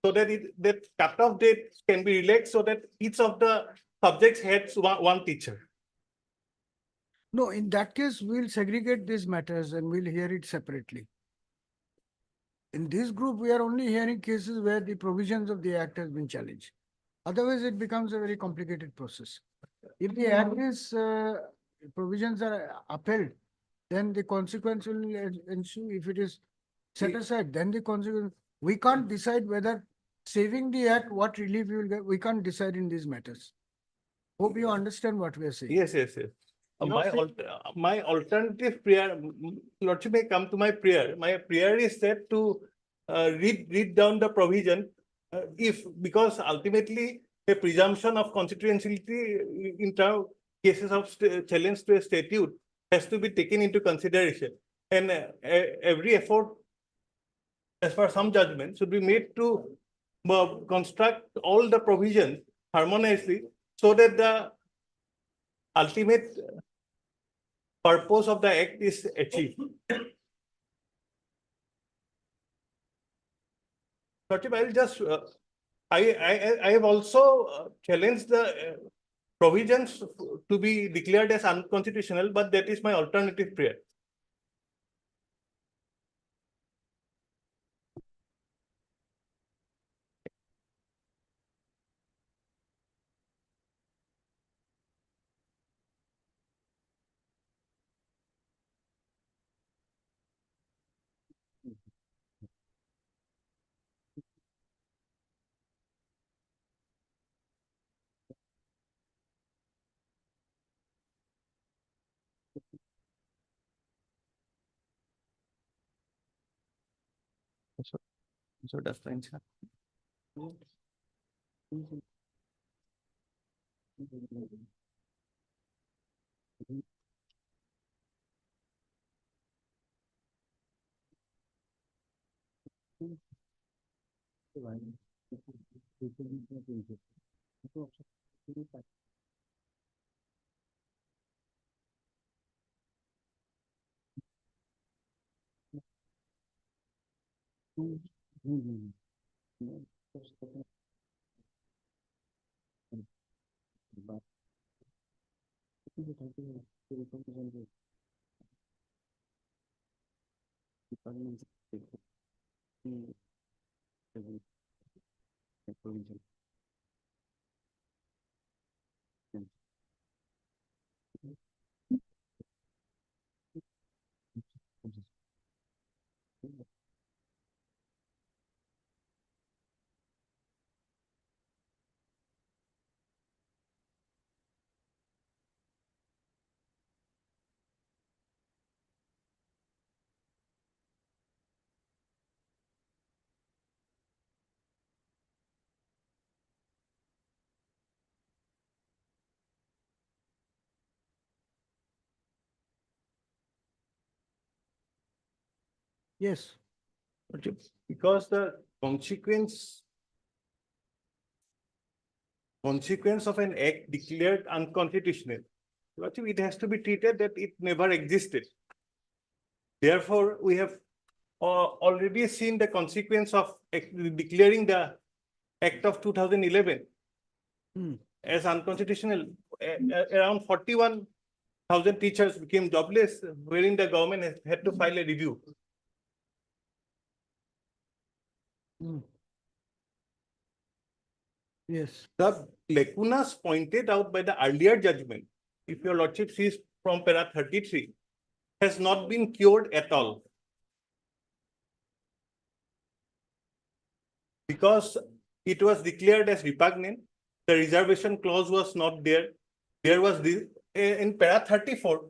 so that that cutoff date can be relaxed, so that each of the subjects has one teacher. No, in that case, we'll segregate these matters and we'll hear it separately. In this group, we are only hearing cases where the provisions of the act has been challenged. Otherwise, it becomes a very complicated process. If the act is, provisions are upheld, then the consequence will ensue. If it is set aside, then the consequence, we can't decide whether saving the act, what relief we will get, we can't decide in these matters. Hope you understand what we are saying. Yes, yes, yes. You are saying- My alternative prayer, Lordship may come to my prayer. My prayer is that to read down the provision, because ultimately a presumption of constitutionality in terms cases of challenge to a statute has to be taken into consideration, and every effort, as per some judgment, should be made to construct all the provisions harmoniously so that the ultimate purpose of the act is achieved. Lordship, I'll just, I have also challenged the provisions to be declared as unconstitutional, but that is my alternative prayer. So that's the answer. Yes. Because the consequence of an act declared unconstitutional, Lordship, it has to be treated that it never existed. Therefore, we have already seen the consequence of declaring the Act of 2011 as unconstitutional. Around 41,000 teachers became jobless, wherein the government had to file a review. Yes. The lacunas pointed out by the earlier judgment, if your Lordship sees from para 33, has not been cured at all. Because it was declared as repugnant, the reservation clause was not there. There was this, in para 34,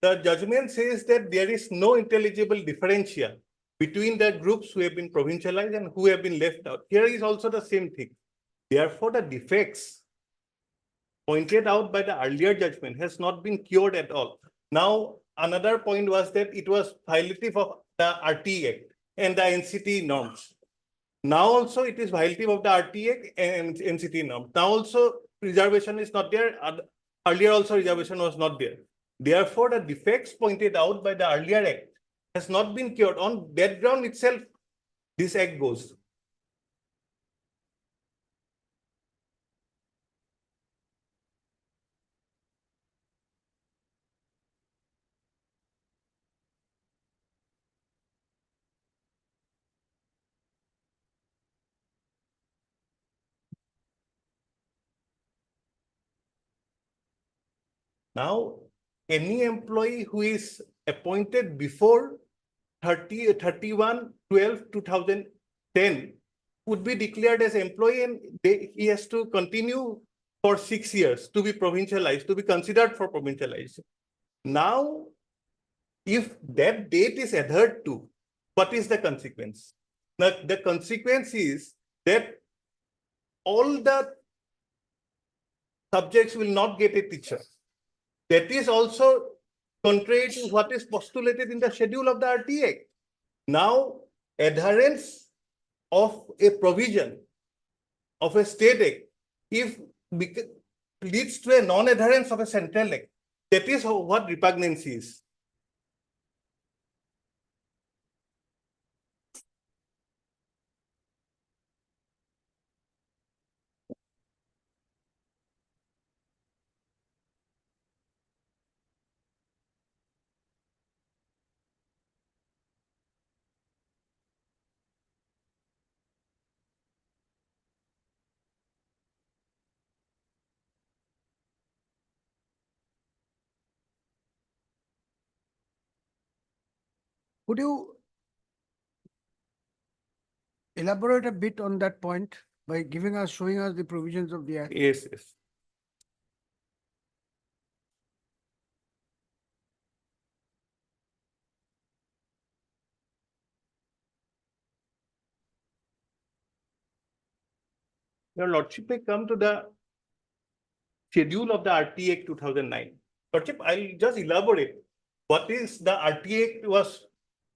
the judgment says that there is no intelligible differential between the groups who have been provincialized and who have been left out. Here is also the same thing. Therefore, the defects pointed out by the earlier judgment has not been cured at all. Now, another point was that it was violative of the RTE Act and the NCT norms. Now also it is violative of the RTE Act and NCT norms. Now also reservation is not there. Earlier also reservation was not there. Therefore, the defects pointed out by the earlier act has not been cured. On that ground itself, this act goes. Now, any employee who is appointed before 31/12/2010 would be declared as employee, and he has to continue for 6 years to be provincialized, to be considered for provincialization. Now, if that date is adhered to, what is the consequence? Now, the consequence is that all the subjects will not get a teacher. That is also contrary to what is postulated in the schedule of the RTE Act. Now, adherence of a provision of a state act, if leads to a non-adherence of a central act, that is what repugnancy is. Could you elaborate a bit on that point by showing us the provisions of the Act? Yes, yes. Your Lordship may come to the schedule of the RTE Act 2009. Lordship, I'll just elaborate. What is the RTE Act was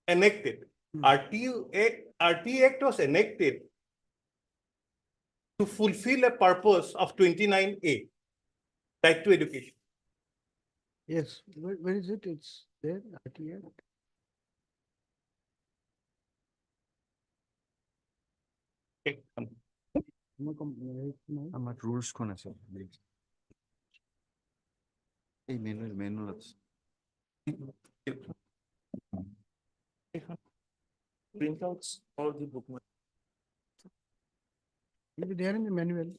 enacted? RTE Act was enacted to fulfill a purpose of 29A, right to education. Yes, where is it? It's there, RTE Act. Okay. আমার rules কোন আছে এই manual আছে Printouts or the book. Maybe they are in the manual.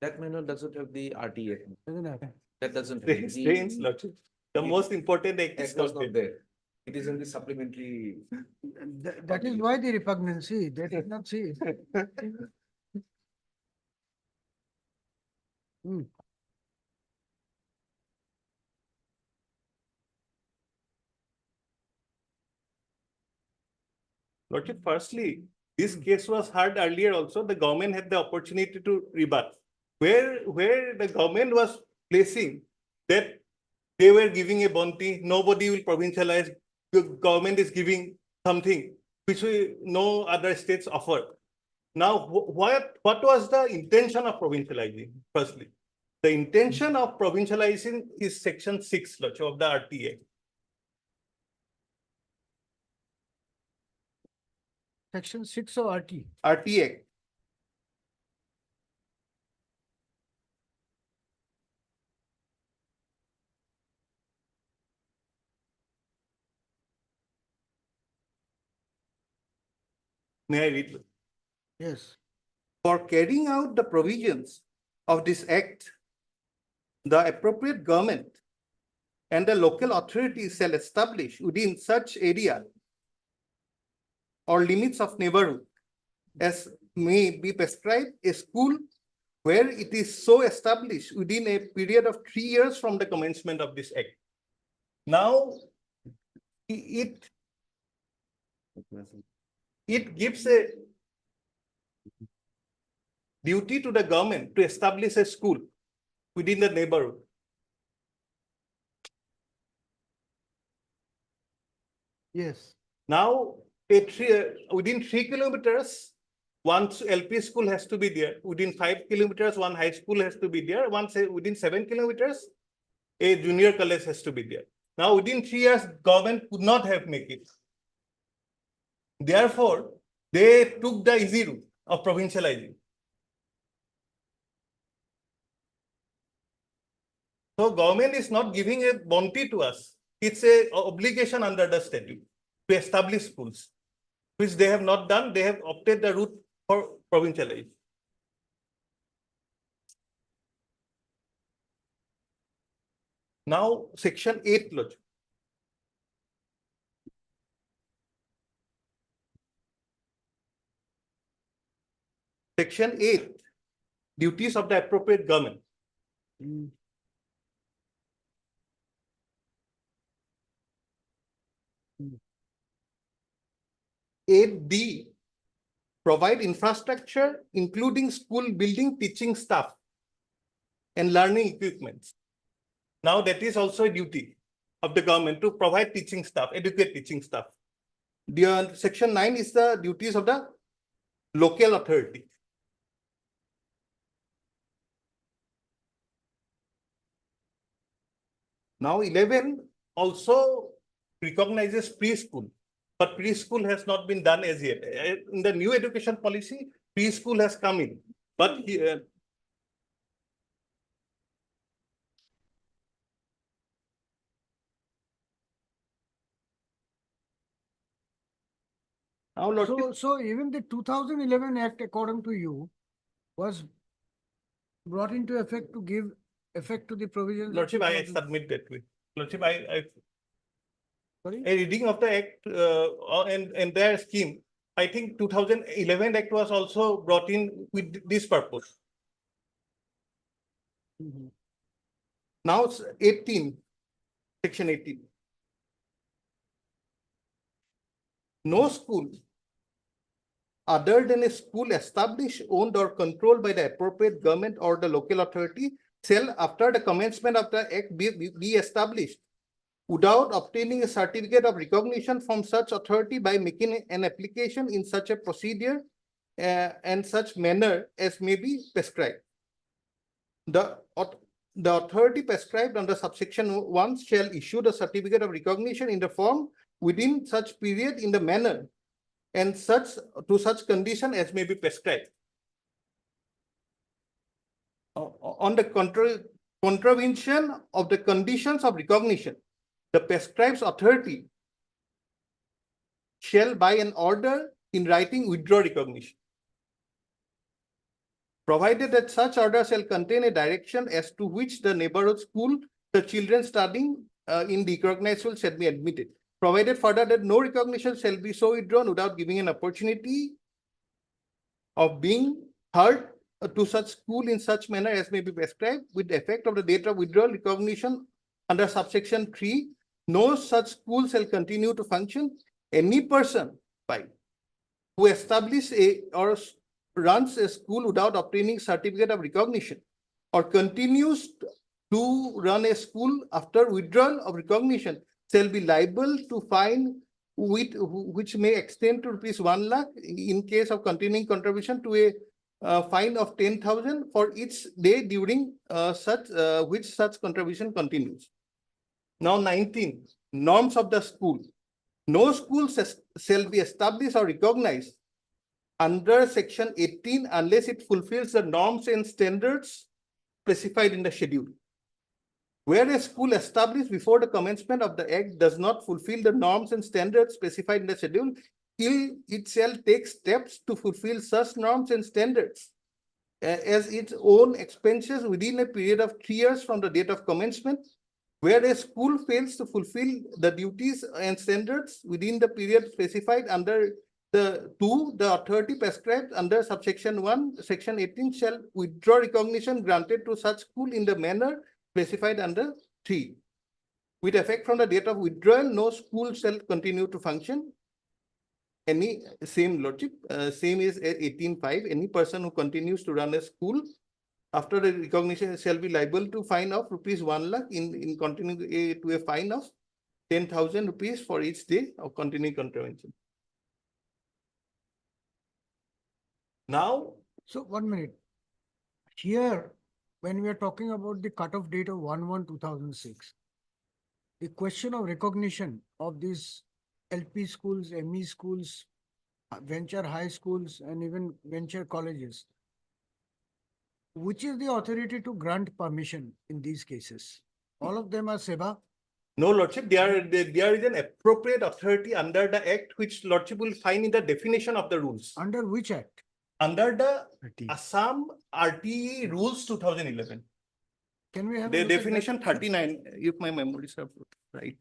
That manual doesn't have the RTE Act. Doesn't have. That doesn't. Strange, Lordship. The most important act is Act was not not there. there. It is in the supplementary. That is why the repugnancy, they did not see it. Hmm. Lordship, firstly, this case was heard earlier also. The government had the opportunity to rebut. Where the government was placing that they were giving a bounty, nobody will provincialize, the government is giving something which no other states offer. Now, what was the intention of provincializing? Firstly, the intention of provincializing is section 6, Lordship, of the RTE Act. Section 6 of RTE. RTE Act. May I read? Yes. For carrying out the provisions of this act, the appropriate government and the local authorities shall establish within such area or limits of neighborhood as may be prescribed a school where it is so established within a period of 3 years from the commencement of this act. Now, it gives a duty to the government to establish a school within the neighborhood. Yes. Now, within 3 kilometers, one LP school has to be there. Within 5 kilometers, one high school has to be there. Within 7 kilometers, a junior college has to be there. Now, within 3 years, government could not have made it. Therefore, they took the easy route of provincializing. So government is not giving a bounty to us. It's a obligation under the statute to establish schools, which they have not done. They have opted the route for provincialization. Now, section 8, Lordship. Section 8, duties of the appropriate government. Mm. 8D, provide infrastructure, including school building, teaching staff, and learning equipments. Now, that is also a duty of the government to provide teaching staff, educate teaching staff. The section 9 is the duties of the local authority. Now, 11 also recognizes preschool, but preschool has not been done as yet. In the new education policy, preschool has come in, but now, Lordship, So even the 2011 Act, according to you, was brought into effect to give effect to the provisions. of Lordship, I 2000 submit that way. Lordship, Sorry? a reading of the Act and their scheme, I think 2011 Act was also brought in with this purpose. Mhm. Now, it's 18, section 18. No school other than a school established, owned, or controlled by the appropriate government or the local authority shall, after the commencement of the Act, be established without obtaining a certificate of recognition from such authority by making an application in such a procedure and such manner as may be prescribed. The authority prescribed under subsection 1 shall issue the certificate of recognition in the form within such period in the manner and to such condition as may be prescribed. On the contravention of the conditions of recognition, the prescribed authority shall by an order in writing withdraw recognition, provided that such order shall contain a direction as to which the neighborhood school the children studying in the recognized school shall be admitted. Provided further that no recognition shall be so withdrawn without giving an opportunity of being heard to such school in such manner as may be prescribed, with the effect of the date of withdrawal recognition under subsection 3, no such school shall continue to function. Any person who establishes or runs a school without obtaining certificate of recognition or continues to run a school after withdrawal of recognition shall be liable to fine which may extend to ₹1 lakh in case of continuing contribution to a fine of 10,000 for each day during which such contribution continues. Now 19, norms of the school. No school shall be established or recognized under section 18 unless it fulfills the norms and standards specified in the schedule. Where a school established before the commencement of the Act does not fulfill the norms and standards specified in the schedule, it shall take steps to fulfill such norms and standards as its own expenses within a period of 3 years from the date of commencement. Where a school fails to fulfill the duties and standards within the period specified under the authority prescribed under subsection 1, section 18 shall withdraw recognition granted to such school in the manner specified under 3. With effect from the date of withdrawal, no school shall continue to function. Any same logic, same is 18.5. Any person who continues to run a school after the recognition shall be liable to fine of ₹1 lakh in continuing to a fine of 10,000 rupees for each day of continuing contravention. Now, So 1 minute. Here, when we are talking about the cutoff date of 1/1/2006, the question of recognition of these LP schools, ME schools, venture high schools, and even venture colleges, which is the authority to grant permission in these cases? All of them are SEBA? no, Lordship, there is an appropriate authority under the Act which Lordship will find in the definition of the rules. Under which Act? Under the RTE. Assam RTE Rules 2011. can we have? a The look at that? definition 39, if my memories are right.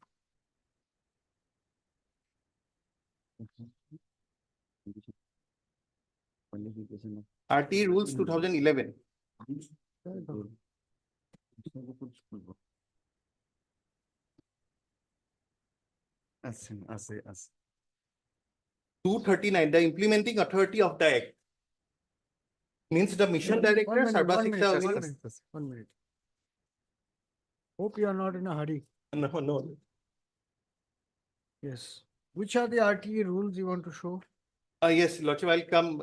Qualification RTE rules 2011. of. As. 239, the implementing authority of the act. Means the mission director, Sarva One Shiksha minute, one will. minute, 1 minute. Hope you are not in a hurry. No, no. Yes. Which are the RTE rules you want to show? Yes, Lordship, I'll come.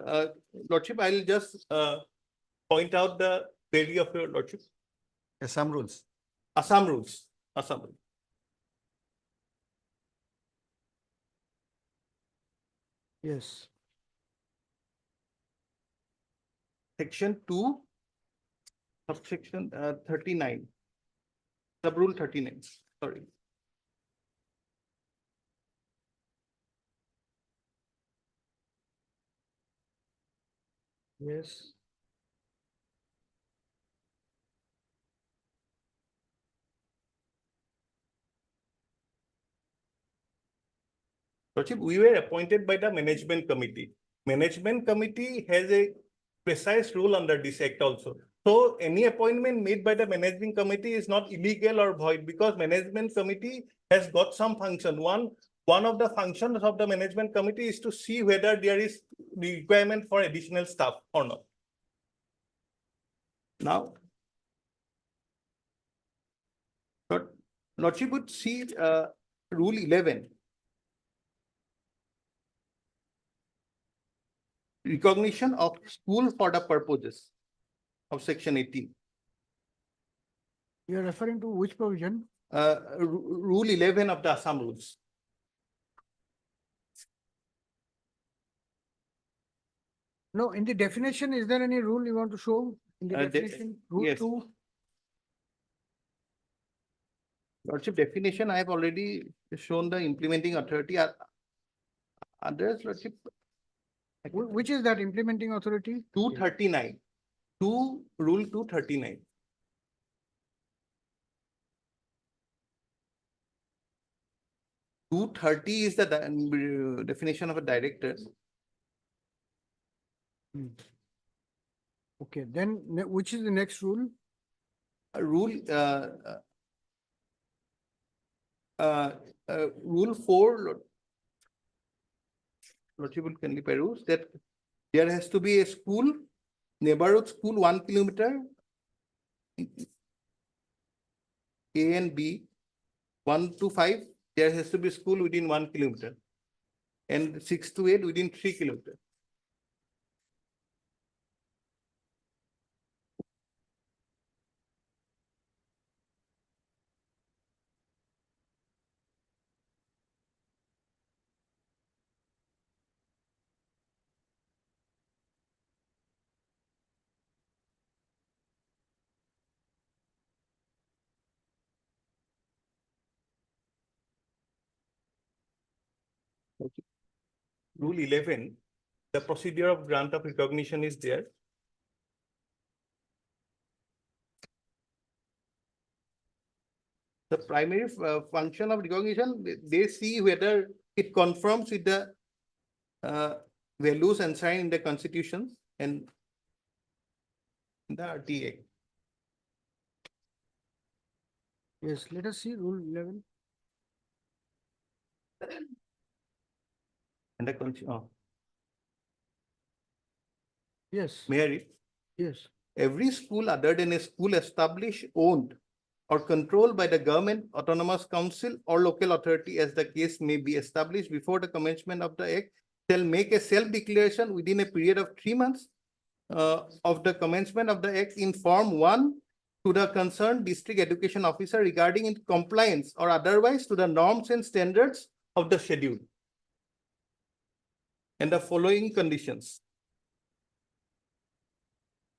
Lordship, I'll just point out the query of your Lordship. Some rules. Assam rules. Assam rules. Yes. Section 2, subsection 39. Sub rule 39. Sorry. Yes. Lordship, we were appointed by the management committee. Management committee has a precise rule under this act also. So any appointment made by the management committee is not illegal or void because management committee has got some function. One of the functions of the management committee is to see whether there is requirement for additional staff or not. Now, Lordship would see rule 11. Recognition of school for the purposes of section 18. You are referring to which provision? Rule 11 of the Assam rules. No, in the definition, is there any rule you want to show? In the definition, rule yes. 2? Lordship, definition, I have already shown the implementing authority. Others, Lordship. Which is that implementing authority? 239. Rule 239. Is the definition of a director. Okay, then which is the next rule? Rule 4. Lordship will kindly peruse that there has to be a school, neighborhood school 1 kilometer, A and B, 1 to 5, there has to be school within 1 kilometer, and 6 to 8 within 3 kilometers. Rule 11, the procedure of grant of recognition is there. The primary function of recognition, they see whether it conforms with the values enshrined in the Constitution and the RTE Act. Yes, let us see rule 11. And the Yes, may I read? yes. Every school other than a school established, owned, or controlled by the government, autonomous council, or local authority, as the case may be, established before the commencement of the act, shall make a self-declaration within a period of 3 months of the commencement of the act in Form 1 to the concerned district education officer regarding its compliance or otherwise to the norms and standards of the schedule. And the following conditions.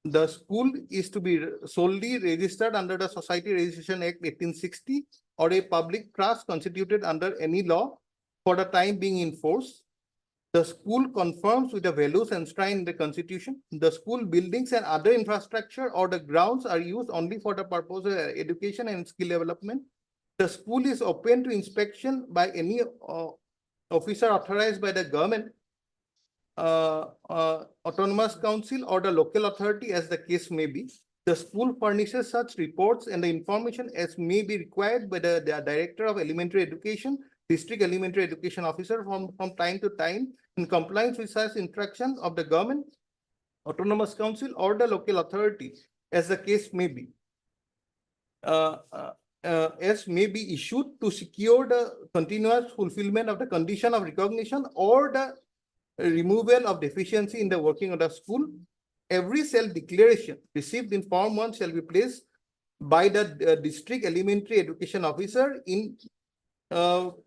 The school is to be solely registered under the Society Registration Act 1860 or a public trust constituted under any law for the time being in force. The school conforms with the values enshrined in the constitution. The school buildings and other infrastructure or the grounds are used only for the purpose of education and skill development. The school is open to inspection by any officer authorized by the government, autonomous council or the local authority as the case may be. The school furnishes such reports and the information as may be required by the Director of Elementary Education, District Elementary Education Officer from time to time in compliance with such instructions of the government, autonomous council or the local authority as the case may be. As may be issued to secure the continuous fulfillment of the condition of recognition or the removal of deficiency in the working of the school. Every self-declaration received in Form 1 shall be placed by the District Elementary Education Officer in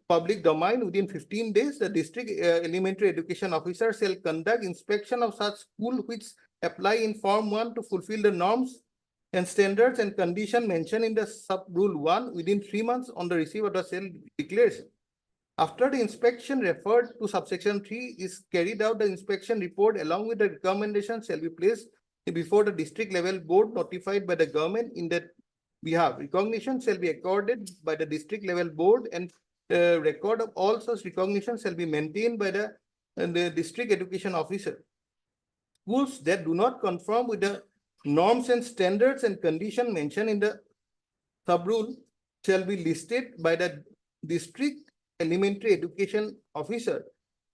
public domain within 15 days. The District Elementary Education Officer shall conduct inspection of such school which apply in Form 1 to fulfill the norms and standards and condition mentioned in the sub-rule 1 within 3 months on the receipt of the self-declaration. After the inspection referred to subsection 3 is carried out, the inspection report along with the recommendation shall be placed before the district level board notified by the government in that behalf. Recognition shall be accorded by the district level board and record of all such recognition shall be maintained by the district education officer. Schools that do not conform with the norms and standards and condition mentioned in the sub-rule shall be listed by the district elementary education officer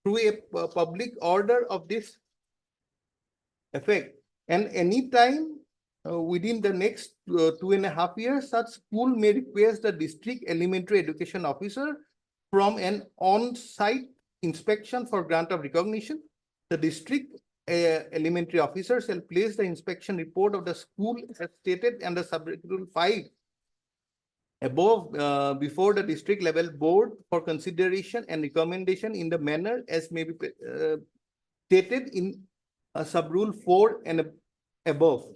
through a public order of this effect. And any time within the next 2.5 years, such school may request the district elementary education officer from an on-site inspection for grant of recognition. The district elementary officer shall place the inspection report of the school as stated under Subschedule 5 above before the district level board for consideration and recommendation in the manner as may be stated in sub-rule 4 and above.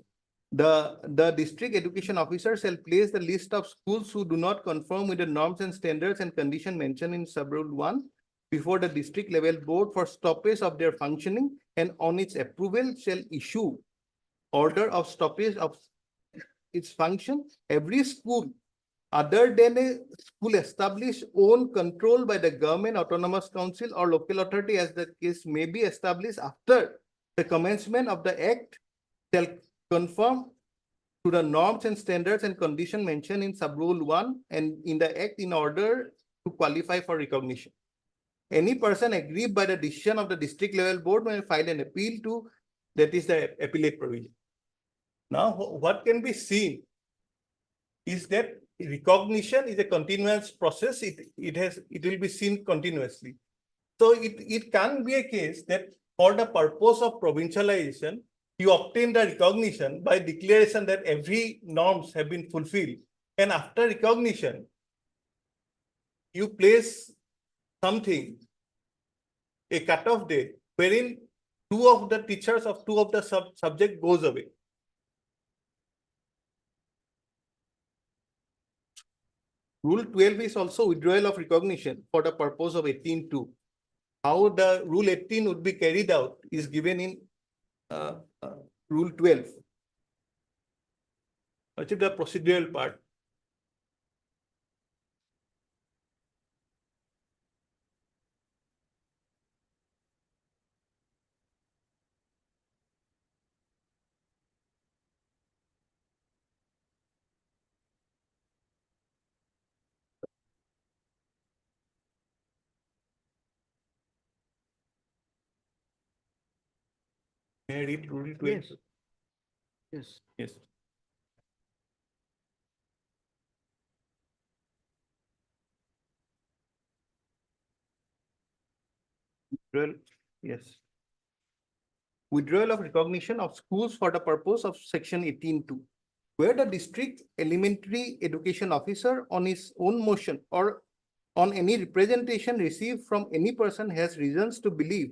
The district education officer shall place the list of schools who do not conform with the norms and standards and condition mentioned in sub-rule 1 before the district level board for stoppage of their functioning, and on its approval shall issue order of stoppage of its function. Every school other than a school established own control by the government, autonomous council or local authority as the case may be established after the commencement of the act shall conform to the norms and standards and condition mentioned in sub-rule 1 and in the act in order to qualify for recognition. Any person aggrieved by the decision of the district level board may file an appeal to, that is the appellate provision. Now, what can be seen is that recognition is a continuous process. It will be seen continuously. So it can be a case that for the purpose of provincialization, you obtain the recognition by declaration that every norms have been fulfilled. And after recognition, you place something, a cutoff date, wherein two of the teachers of two of the subject goes away. Rule 12 is also withdrawal of recognition for the purpose of 18.2. How the rule 18 would be carried out is given in rule 12. Which is the procedural part. May I read rule 12? Yes. Yes. Withdrawal, yes. Withdrawal of recognition of schools for the purpose of section 18.2, where the district elementary education officer on his own motion or on any representation received from any person has reasons to believe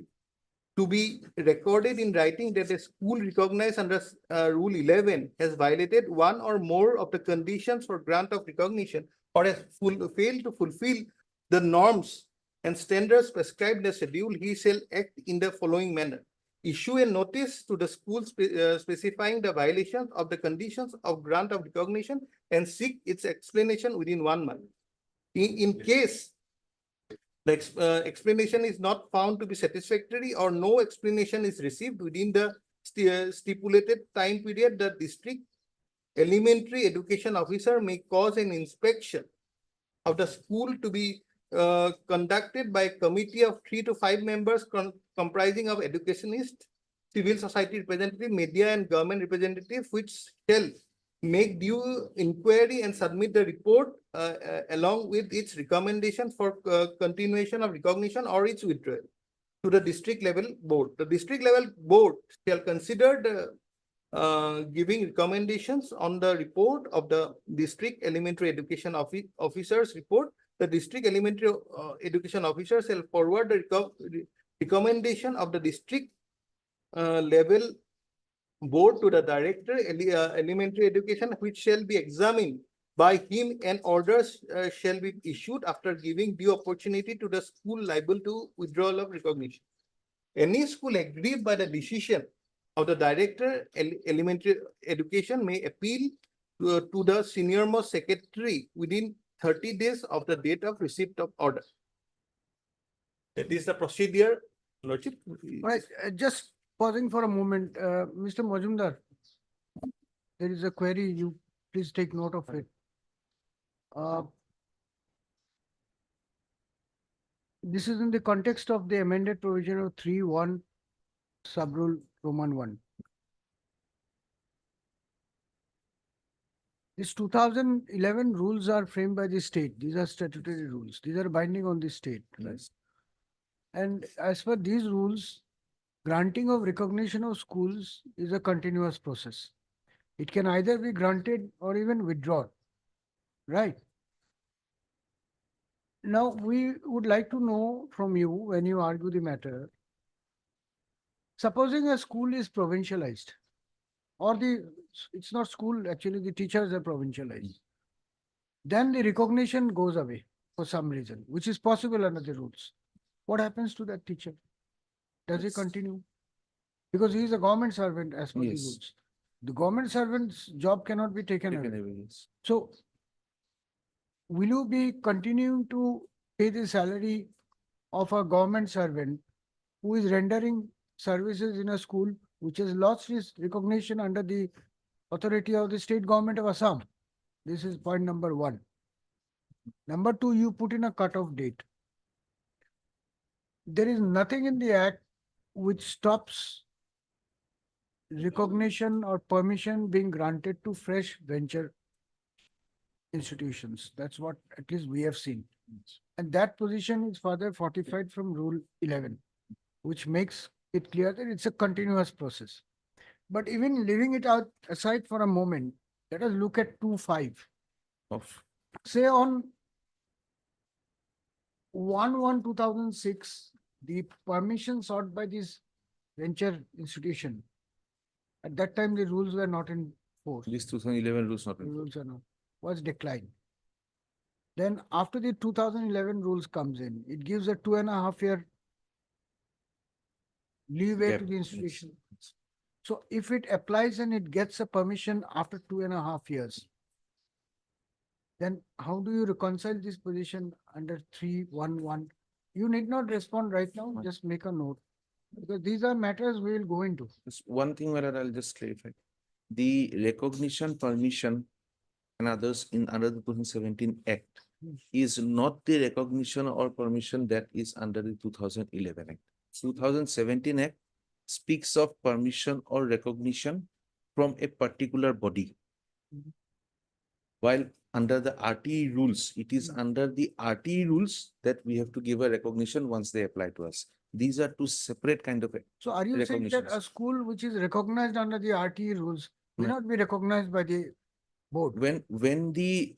to be recorded in writing that a school recognized under Rule 11 has violated one or more of the conditions for grant of recognition or has failed to fulfill the norms and standards prescribed in the schedule, he shall act in the following manner. Issue a notice to the school specifying the violation of the conditions of grant of recognition and seek its explanation within 1 month. In case the explanation is not found to be satisfactory or no explanation is received within the stipulated time period, the district elementary education officer may cause an inspection of the school to be conducted by a committee of 3 to 5 members comprising of educationists, civil society representative, media and government representative, which shall make due inquiry and submit the report along with its recommendation for continuation of recognition or its withdrawal to the district level board. The district level board shall consider the giving recommendations on the report of the district elementary education officer's report. The district elementary education officer shall forward the recommendation of the district level board to the director elementary education, which shall be examined by him, and orders shall be issued after giving due opportunity to the school liable to withdrawal of recognition. Any school aggrieved by the decision of the director elementary education may appeal to the senior-most secretary within 30 days of the date of receipt of order. That is the procedure, Lordship. Right, just pausing for a moment, Mr. Majumdar, there is a query, you please take note of it. This is in the context of the amended provision of 3(1) subrule Roman 1. These 2011 rules are framed by the state. These are statutory rules. These are binding on the state. Yes. And as per these rules, granting of recognition of schools is a continuous process. It can either be granted or even withdrawn, right? Now, we would like to know from you, when you argue the matter, supposing a school is provincialized, or it's not school, actually the teachers are provincialized, then the recognition goes away for some reason, which is possible under the rules. What happens to that teacher? Does he continue? Because he is a government servant as per the rules. The government servant's job cannot be taken away. So, will you be continuing to pay the salary of a government servant who is rendering services in a school which has lost its recognition under the authority of the state government of Assam? This is point number 1. Number 2, you put in a cutoff date. There is nothing in the Act which stops recognition or permission being granted to fresh venture institutions. That's what at least we have seen. And that position is further fortified from Rule 11, which makes it clear that it's a continuous process. But even leaving it out aside for a moment, let us look at 2.5. Say on 1/1/2006, the permission sought by this venture institution, at that time the rules were not in force. These 2011 rules not The in force. rules are not, was declined. Then after the 2011 rules comes in, it gives a 2.5 year leeway Gap, to the yes. institution. So if it applies and it gets a permission after 2.5 years, then how do you reconcile this position under 3(1)(1)? You need not respond right now, just make a note. Because these are matters we will go into. Just one thing where I'll just clarify. The recognition, permission and others under the 2017 Act is not the recognition or permission that is under the 2011 Act. 2017 Act speaks of permission or recognition from a particular body. While under the RTE rules, it is under the RTE rules that we have to give a recognition once they apply to us. These are two separate kind of. So are you saying that a recognitions. school which is recognized under the RTE rules may not be recognized by the board? When we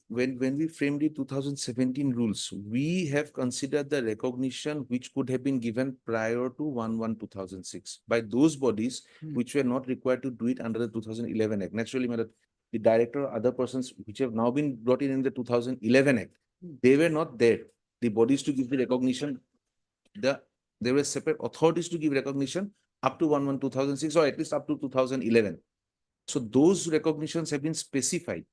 framed the 2017 rules, we have considered the recognition which could have been given prior to 1/1/2006 by those bodies which were not required to do it under the 2011 Act. Naturally, the director or other persons which have now been brought in the 2011 Act, they were not there. The bodies to give the recognition there were separate authorities to give recognition up to 1/1/2006 or at least up to 2011. So those recognitions have been specified.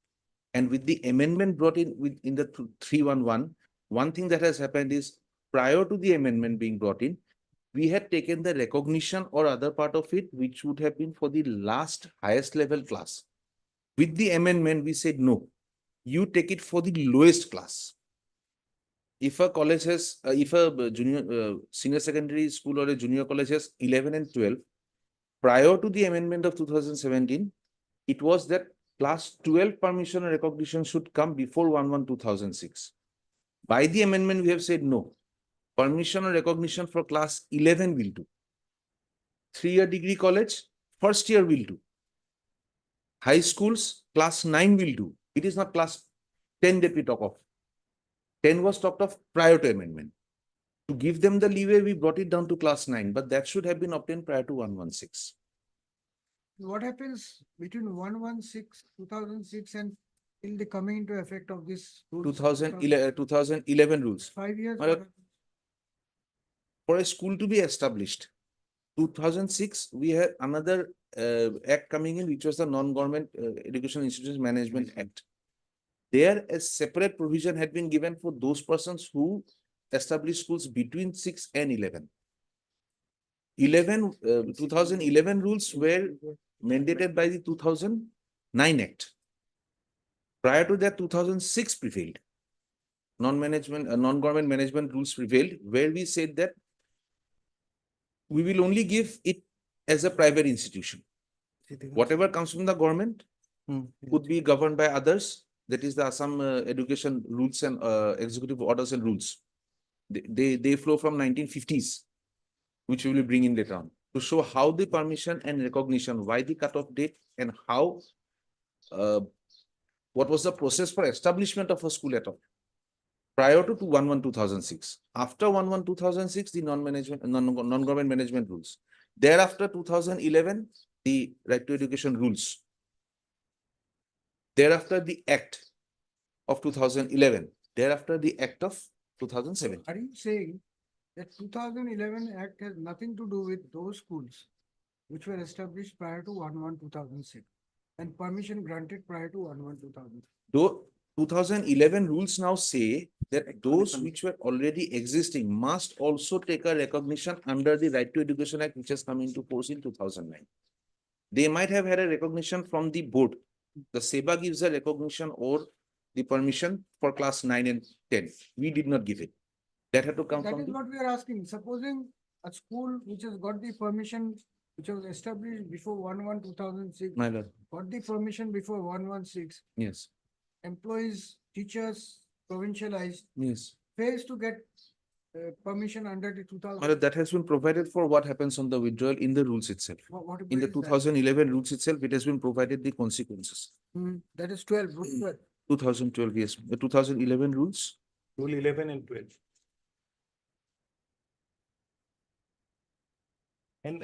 And with the amendment brought in the 311, one thing that has happened is prior to the amendment being brought in, we had taken the recognition or other part of it, which would have been for the last highest level class. With the amendment, we said, no, you take it for the lowest class. If a college has, if a senior secondary school or a junior college has 11 and 12, prior to the amendment of 2017, it was that class 12 permission and recognition should come before 1/1/2006. By the amendment, we have said no. Permission or recognition for class 11 will do. 3-year degree college, first year will do. High schools, class 9 will do. It is not class 10 that we talk of. 10 was talked of prior to amendment. To give them the leeway, we brought it down to class 9, but that should have been obtained prior to 116. What happens between 2006 and till the coming into effect of this? rules? 2011 rules. 5 years. Well, for a school to be established, 2006, we had another act coming in, which was the Non-Government Educational Institutions Management Act. There, a separate provision had been given for those persons who established schools between 6 and 11. 2011 rules were mandated by the 2009 Act. Prior to that, 2006 prevailed. Non-government management rules prevailed, where we said that we will only give it as a private institution. Whatever comes from the government could be governed by others. That is the Assam education rules and executive orders and rules. They flow from 1950s, which we will bring in later on to show how the permission and recognition, why the cutoff date, and how what was the process for establishment of a school at all prior to 1/1/2006. After 1/1/2006, the non-government management rules. Thereafter, 2011, the right to education rules. Thereafter, the Act of 2011. Thereafter, the Act of 2007. Are you saying that 2011 Act has nothing to do with those schools which were established prior to 1/1/2006 and permission granted prior to 1/1/2006? Though 2011 rules now say that those which were already existing must also take a recognition under the Right to Education Act, which has come into force in 2009. They might have had a recognition from the board. The SEBA gives a recognition or the permission for class 9 and 10. We did not give it. That had to come That from is what we are asking. Supposing a school which has got the permission, which was established before 1/1/2006, My lord. got the permission before 1/1/6, Yes. employees, teachers, provincialized, Yes. fails to get permission under the My 2000. lord, that has been provided for what happens on the withdrawal in the rules itself. What In the is that? 2011 rules itself, it has been provided the consequences. That is 12, rule 12. 2012, yes. The 2011 rules. Rule 11 and 12. And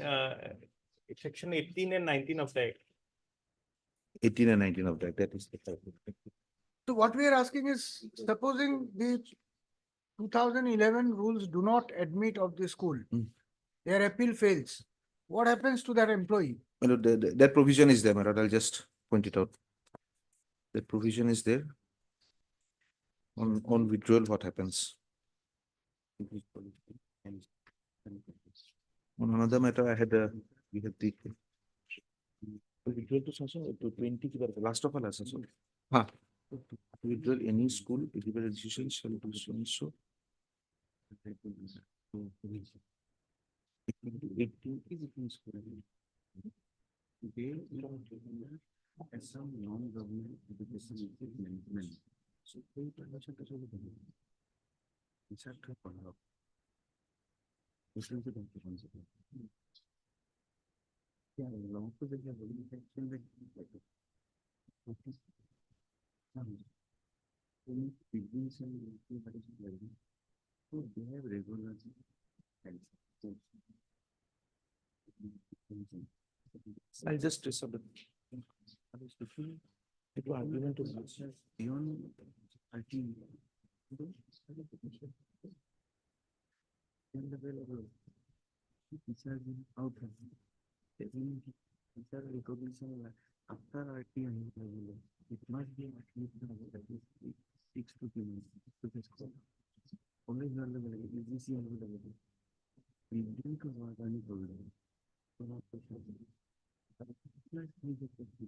section 18 and 19 of the Act. 18 and 19 of that. That is the type. So what we are asking is, supposing the 2011 rules do not admit of the school, their appeal fails, what happens to that employee? My lord, that provision is there, my lord. I'll just point it out. That provision is there. On withdrawal, what happens? On another matter, I had we had the withdrawal to sanction to 20 last of all as well. Ha. Withdrawal any school, eligible institution shall do so and so. 18 is it in school? They belong to some non-government education management. So they permission to solve them. It's a trap on her. This is the consequence. Yeah, long to the section with so they have regular I'll just resolve it. It will argument to beyond RTE. available. Teacher will out. Teacher recognition after RTE available. It must be at least at least 6 to 2 months to the school. Always available. Easy available. We didn't work any problem. So not question. Let's see the question.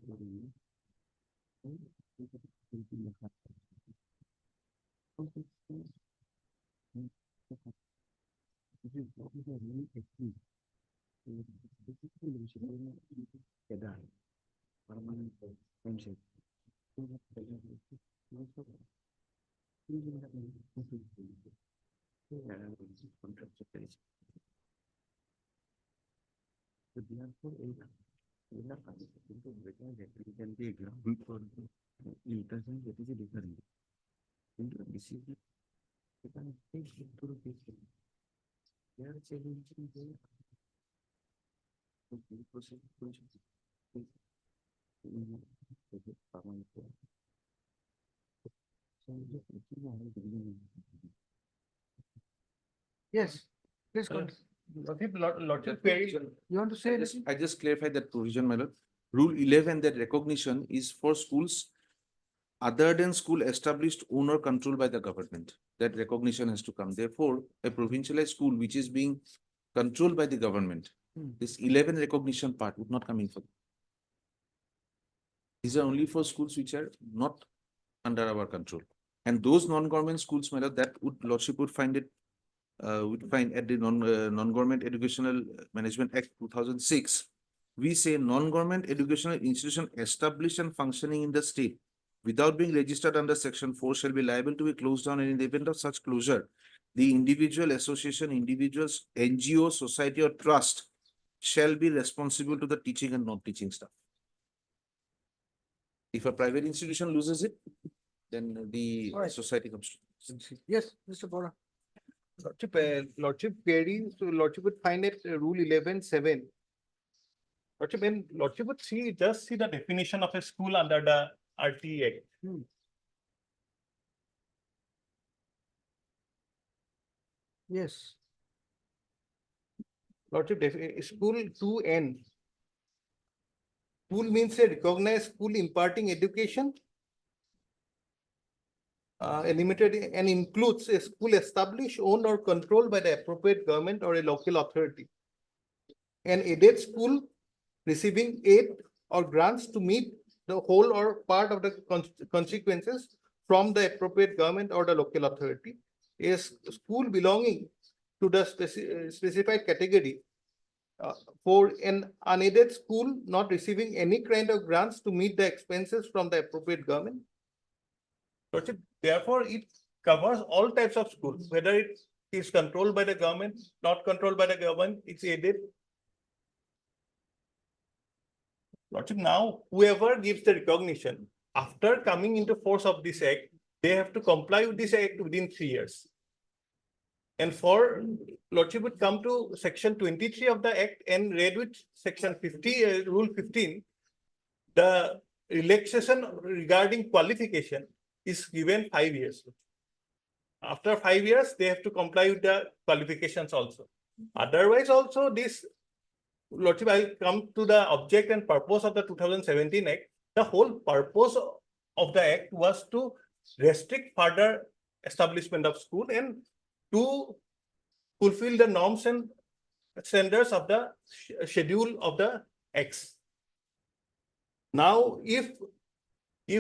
So therefore, it can be a ground for intention that is different. Into a decision, you can take it to the case. They are changing the Yes, please go. Lordship query. You want to say anything? I just clarified that provision, my lord. Rule 11, that recognition is for schools other than school established, owned or controlled by the government. That recognition has to come. Therefore, a provincialized school which is being controlled by the government, this 11 recognition part would not come in for them. These are only for schools which are not under our control. And those non-government schools, my lord, that would lordship would find it would find at the non-government educational management act 2006. We say non-government educational institution established and functioning in the state without being registered under section 4 shall be liable to be closed down, and in the event of such closure, the individual, association, individuals, NGO, society or trust shall be responsible to the teaching and non-teaching staff. If a private institution loses it, then the All right. society comes to. Yes, Mr. Bora. Lordship query, so Lordship would find it rule 11(7). Lordship, when Lordship would just see the definition of a school under the RTE Act. Yes. Lordship, school 2N. School means a recognized school imparting education. Limited and includes a school established, owned or controlled by the appropriate government or a local authority. An aided school receiving aid or grants to meet the whole or part of the consequences from the appropriate government or the local authority. A school belonging to the specified category for an unaided school not receiving any kind of grants to meet the expenses from the appropriate government. Therefore, it covers all types of schools, whether it is controlled by the government, not controlled by the government, it's aided. Lordship, now whoever gives the recognition after coming into force of this act, they have to comply with this act within 3 years. And for Lordship would come to section 23 of the act and read with section 50, rule 15, the relaxation regarding qualification is given 5 years. After 5 years, they have to comply with the qualifications also. Otherwise, also this, Lordship, I'll come to the object and purpose of the 2017 Act. The whole purpose of the Act was to restrict further establishment of school and to fulfill the norms and standards of the schedule of the Acts. Now, if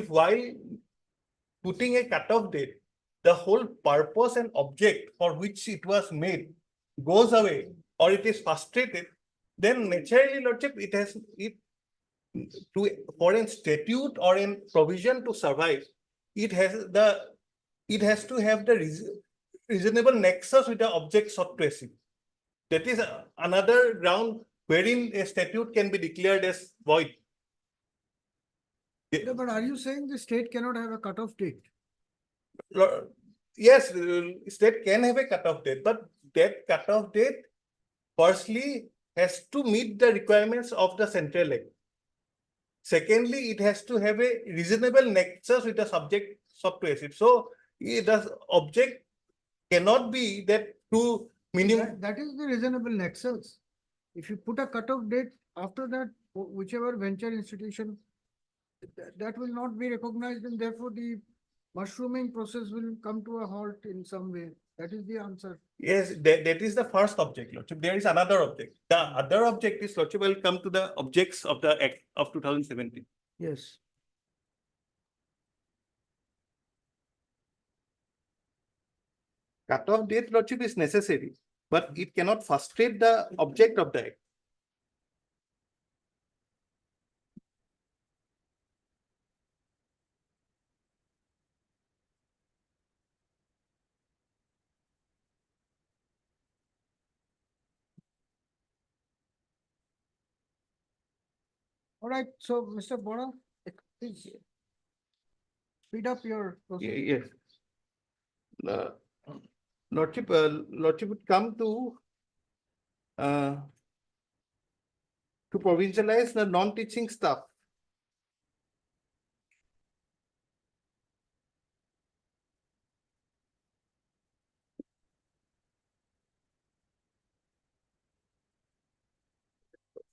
while putting a cutoff date, the whole purpose and object for which it was made goes away or it is frustrated, then naturally, Lordship, for a statute or a provision to survive, it has to have the reasonable nexus with the object sought to achieve. That is another ground wherein a statute can be declared as void. No, but are you saying the state cannot have a cutoff date? Yes, state can have a cutoff date, but that cutoff date firstly has to meet the requirements of the central act. Secondly, it has to have a reasonable nexus with the subject sought to achieve. So the object cannot be that to minimum. That is the reasonable nexus. If you put a cutoff date, after that, whichever venture institution, that will not be recognized, and therefore the mushrooming process will come to a halt in some way. That is the answer. Yes, that is the first object, Lordship. There is another object. The other object is, Lordship, will come to the objects of the Act of 2017. Yes. Cutoff date, Lordship, is necessary, but it cannot frustrate the object of the Act. All right, so Mr. Bora, please speed up your process. Yes. Lordship, Lordship would come to provincialize the non-teaching staff.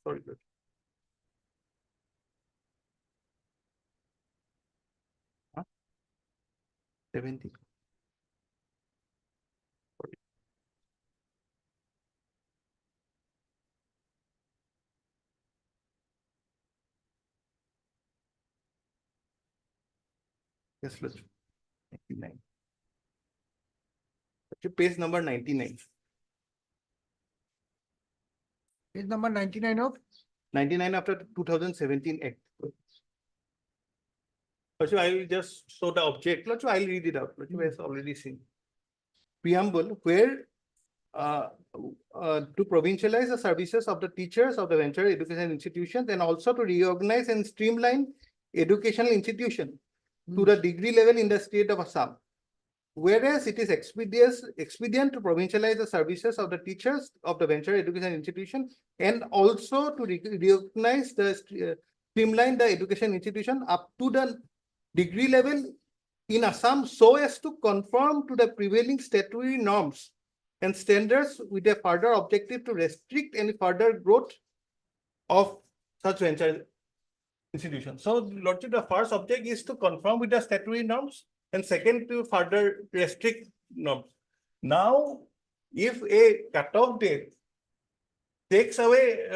Sorry. 70. Yes, Lordship. 99. Page number 99. Page number 99 of 99 after 2017 Act. Lordship, I will just show the object. Lordship, I will read it out. Lordship has already seen. Preamble, where to provincialize the services of the teachers of the venture education institutions, and also to reorganize and streamline educational institution to the degree level in the state of Assam. Whereas it is expedient to provincialize the services of the teachers of the venture education institution, and also to reorganize the streamline the education institution up to the degree level in Assam, so as to conform to the prevailing statutory norms and standards, with a further objective to restrict any further growth of such venture institutions. So, Lordship, the first object is to conform with the statutory norms, and second, to further restrict norms. Now, if a cutoff date takes away,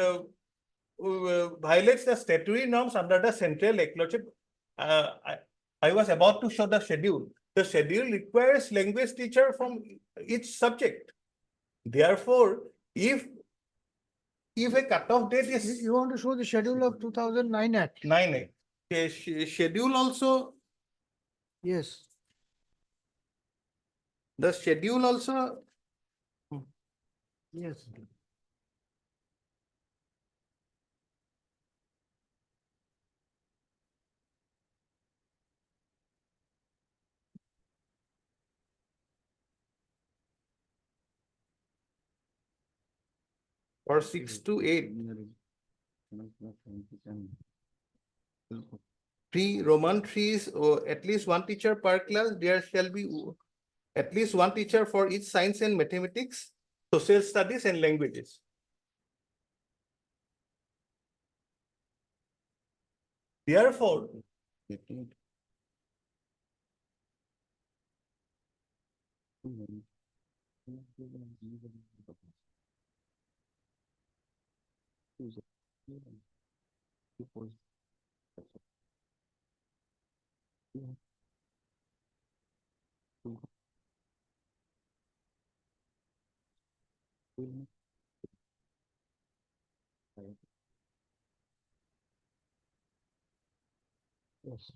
violates the statutory norms under the Central Act, Lordship, I was about to show the schedule. The schedule requires language teacher from each subject. Therefore, if a cutoff date is you want to show the schedule of 2009 Act. 9 Act, a schedule also. Yes. The schedule also. Yes. Or 6 to 8. Roman 3 is at least one teacher per class. There shall be at least one teacher for each science and mathematics, social studies, and languages. Therefore, Yes.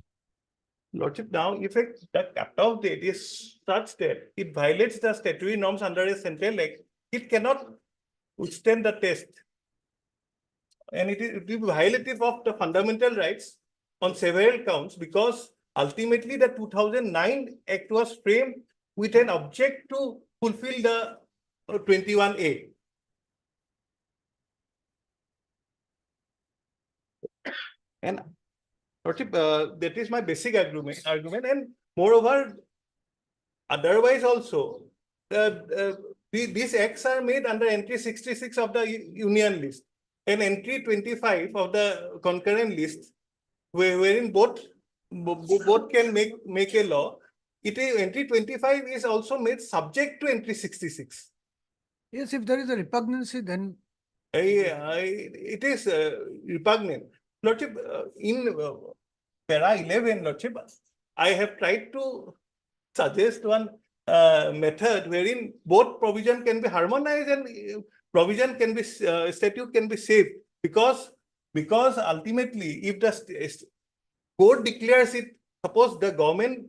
Lordship, now if the cutoff date is such that it violates the statutory norms under a Central Act, it cannot withstand the test. And it will be violative of the fundamental rights on several counts, because ultimately the 2009 Act was framed with an object to fulfill the 21A. And Lordship, that is my basic argument, and moreover, otherwise also, These acts are made under entry 66 of the union list and entry 25 of the concurrent list, wherein both can make a law. Entry 25 is also made subject to entry 66. Yes, if there is a repugnancy, then It is repugnant. Lordship, in para 11, Lordship, I have tried to suggest one method wherein both provision can be harmonized and provision can be statute can be saved, because ultimately if the court declares it, suppose the government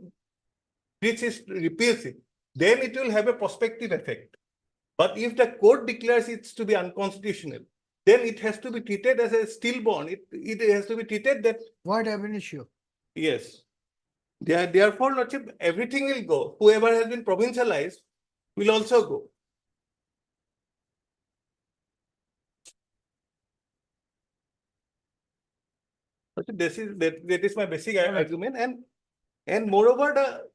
repeals it, then it will have a prospective effect. But if the court declares it to be unconstitutional, then it has to be treated as a stillborn. It has to be treated that, void ab initio. yes. Therefore, Lordship, everything will go. Whoever has been provincialized will also go. Lordship, that is my basic argument, and moreover, the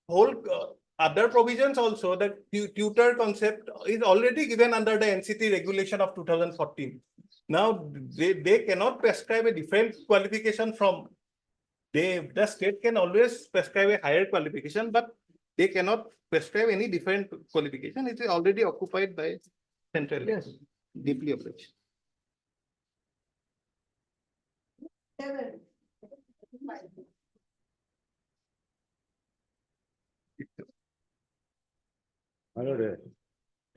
whole other provisions also, the tutor concept is already given under the NCT regulation of 2014. Now they cannot prescribe a different qualification from. The state can always prescribe a higher qualification, but they cannot prescribe any different qualification. It is already occupied by central. Yes. Deeply obliged. Seven. My lord,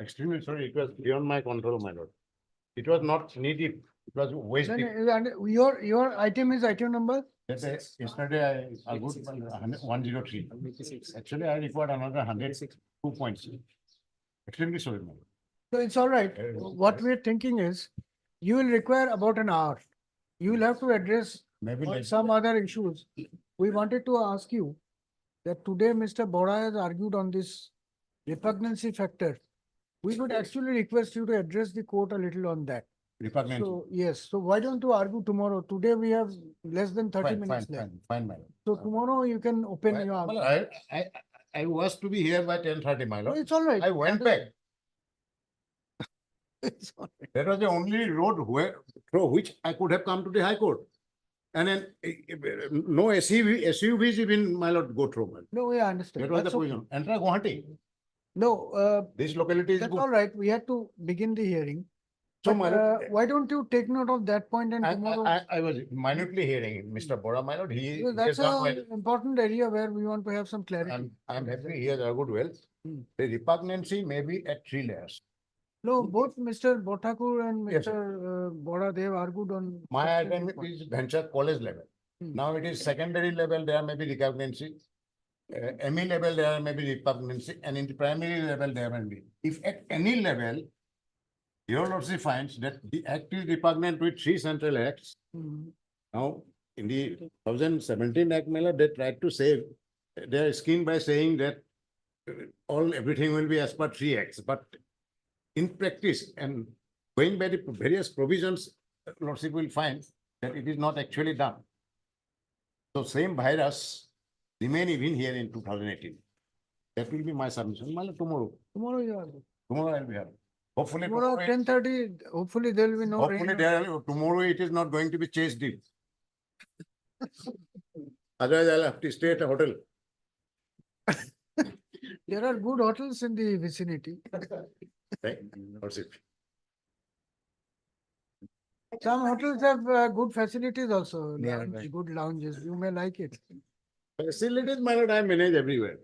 extremely sorry, it was beyond my control, my lord. It was not needed, it was waste. Your item is item number? Yesterday I got 103. Actually, I required another 102 points. Extremely sorry, my lord. So it's all right. What we're thinking is, you will require about an hour. You will have to address Maybe later. some other issues. We wanted to ask you that today Mr. Bora has argued on this repugnancy factor. We would actually request you to address the court a little on that. Repugnant. So, yes, so why don't you argue tomorrow? Today we have less than 30 Fine, minutes left. fine, my lord. So tomorrow you can open Well, your well, argument. I was to be here by 10:30, my No, lord. it's all right. I went back. It's all right. That was the only road through which I could have come to the High Court. And then no SUVs even, my lord, go through. My lord. No, we understand. That was the That's okay. position. Enter Guwahati. No, This locality is that's good. all right. We had to begin the hearing. So, But, my lord, why don't you take note of that point and tomorrow? I was minutely hearing Mr. Bora, my lord. He Because has that's done well. an important area where we want to have some clarity. I'm happy he has argued well. The repugnancy may be at 3 layers. No, both Mr. Botakur and Yes, Mr. Bora, they have argued on. My substantive item points. is venture college level. Now it is secondary level, there may be repugnancy. ME level, there may be repugnancy, and in the primary level, there may be. If at any level, your lordship finds that the act is repugnant with 3 central acts. Now, in the 2017 Act, my lord, they tried to save their skin by saying that everything will be as per 3 acts, but in practice and going by the various provisions, lordship will find that it is not actually done. So same virus remain even here in 2018. That will be my submission. My lord, tomorrow Tomorrow you are. I will be here. Hopefully Tomorrow 10:30, hopefully there will be no rain. tomorrow it is not going to be chased in. Otherwise, I'll have to stay at a hotel. There are good hotels in the vicinity. Thank you, lordship. Some hotels have good facilities also, Yeah, lounge, right. good lounges. You may like it. Facilities, my lord, I manage everywhere.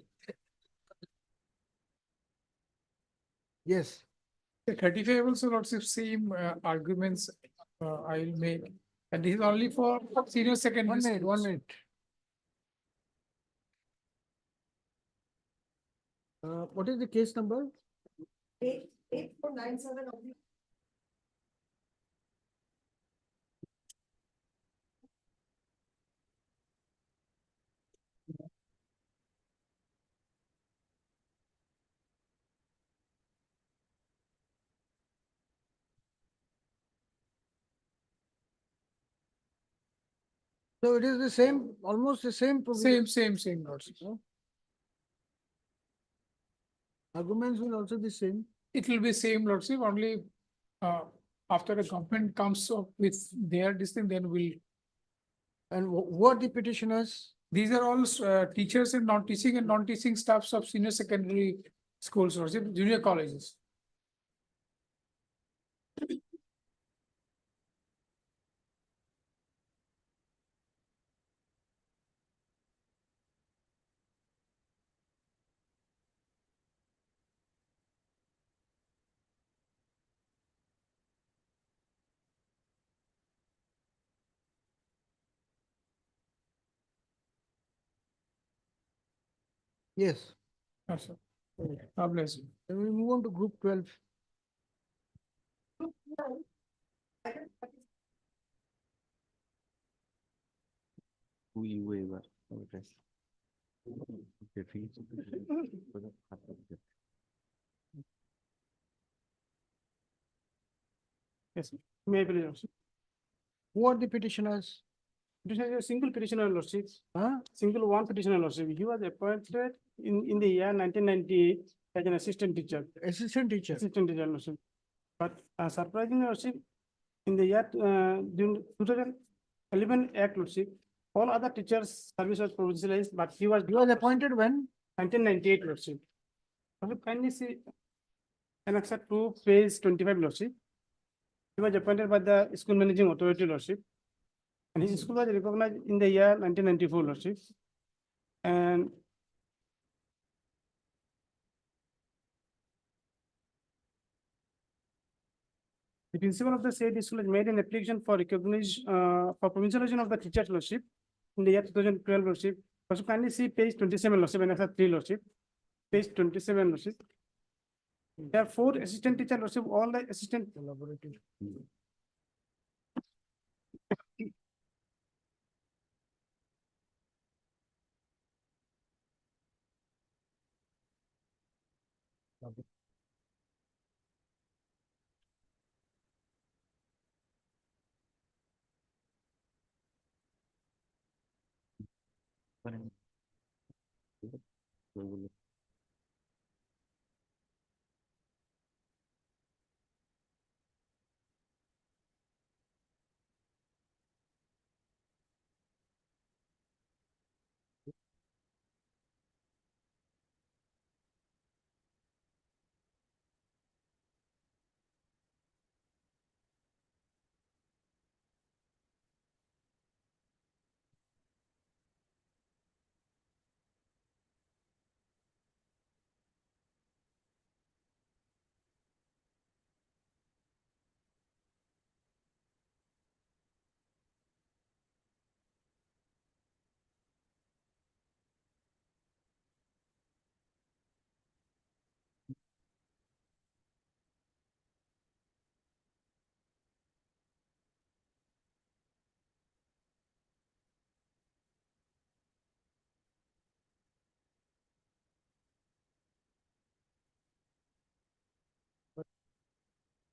Yes. The 35 also lots of same arguments I will make. And this is only for senior secondary. 1 minute, 1 schools. minute. What is the case number? 8497 of the. So it is the same, almost the same. provision. Same. Lots. Arguments will also be same. it will be same lordship, only after the government comes up with their this thing, then we'll. And who are the petitioners? These are all teachers and non-teaching staffs of senior secondary schools or junior colleges. Yes. Yes, sir. God bless you. Then we move on to group 12. Who you waiver? Okay. Okay, fees. Yes, maybe lordship. Who are the petitioners? This is a single petitioner lordship, Huh? single one petitioner lordship. He was appointed in the year 1998 as an assistant teacher. Assistant teacher. Assistant teacher lordship. But surprisingly lordship, in the year during 2011 Act lordship, all other teachers' service was provincialized, but he was appointed when? 1998 lordship. Kindly see annexure 2, page 25 lordship. He was appointed by the school managing authority lordship. And his school was recognized in the year 1994 lordship. And the principal of the said school has made an application for recognition for provincialization of the teachers lordship in the year 2012 lordship. Also kindly see page 27 lordship and answer 3 lordship. Page 27 lordship. There are 4 assistant teacher lordship, all the assistant collaborative.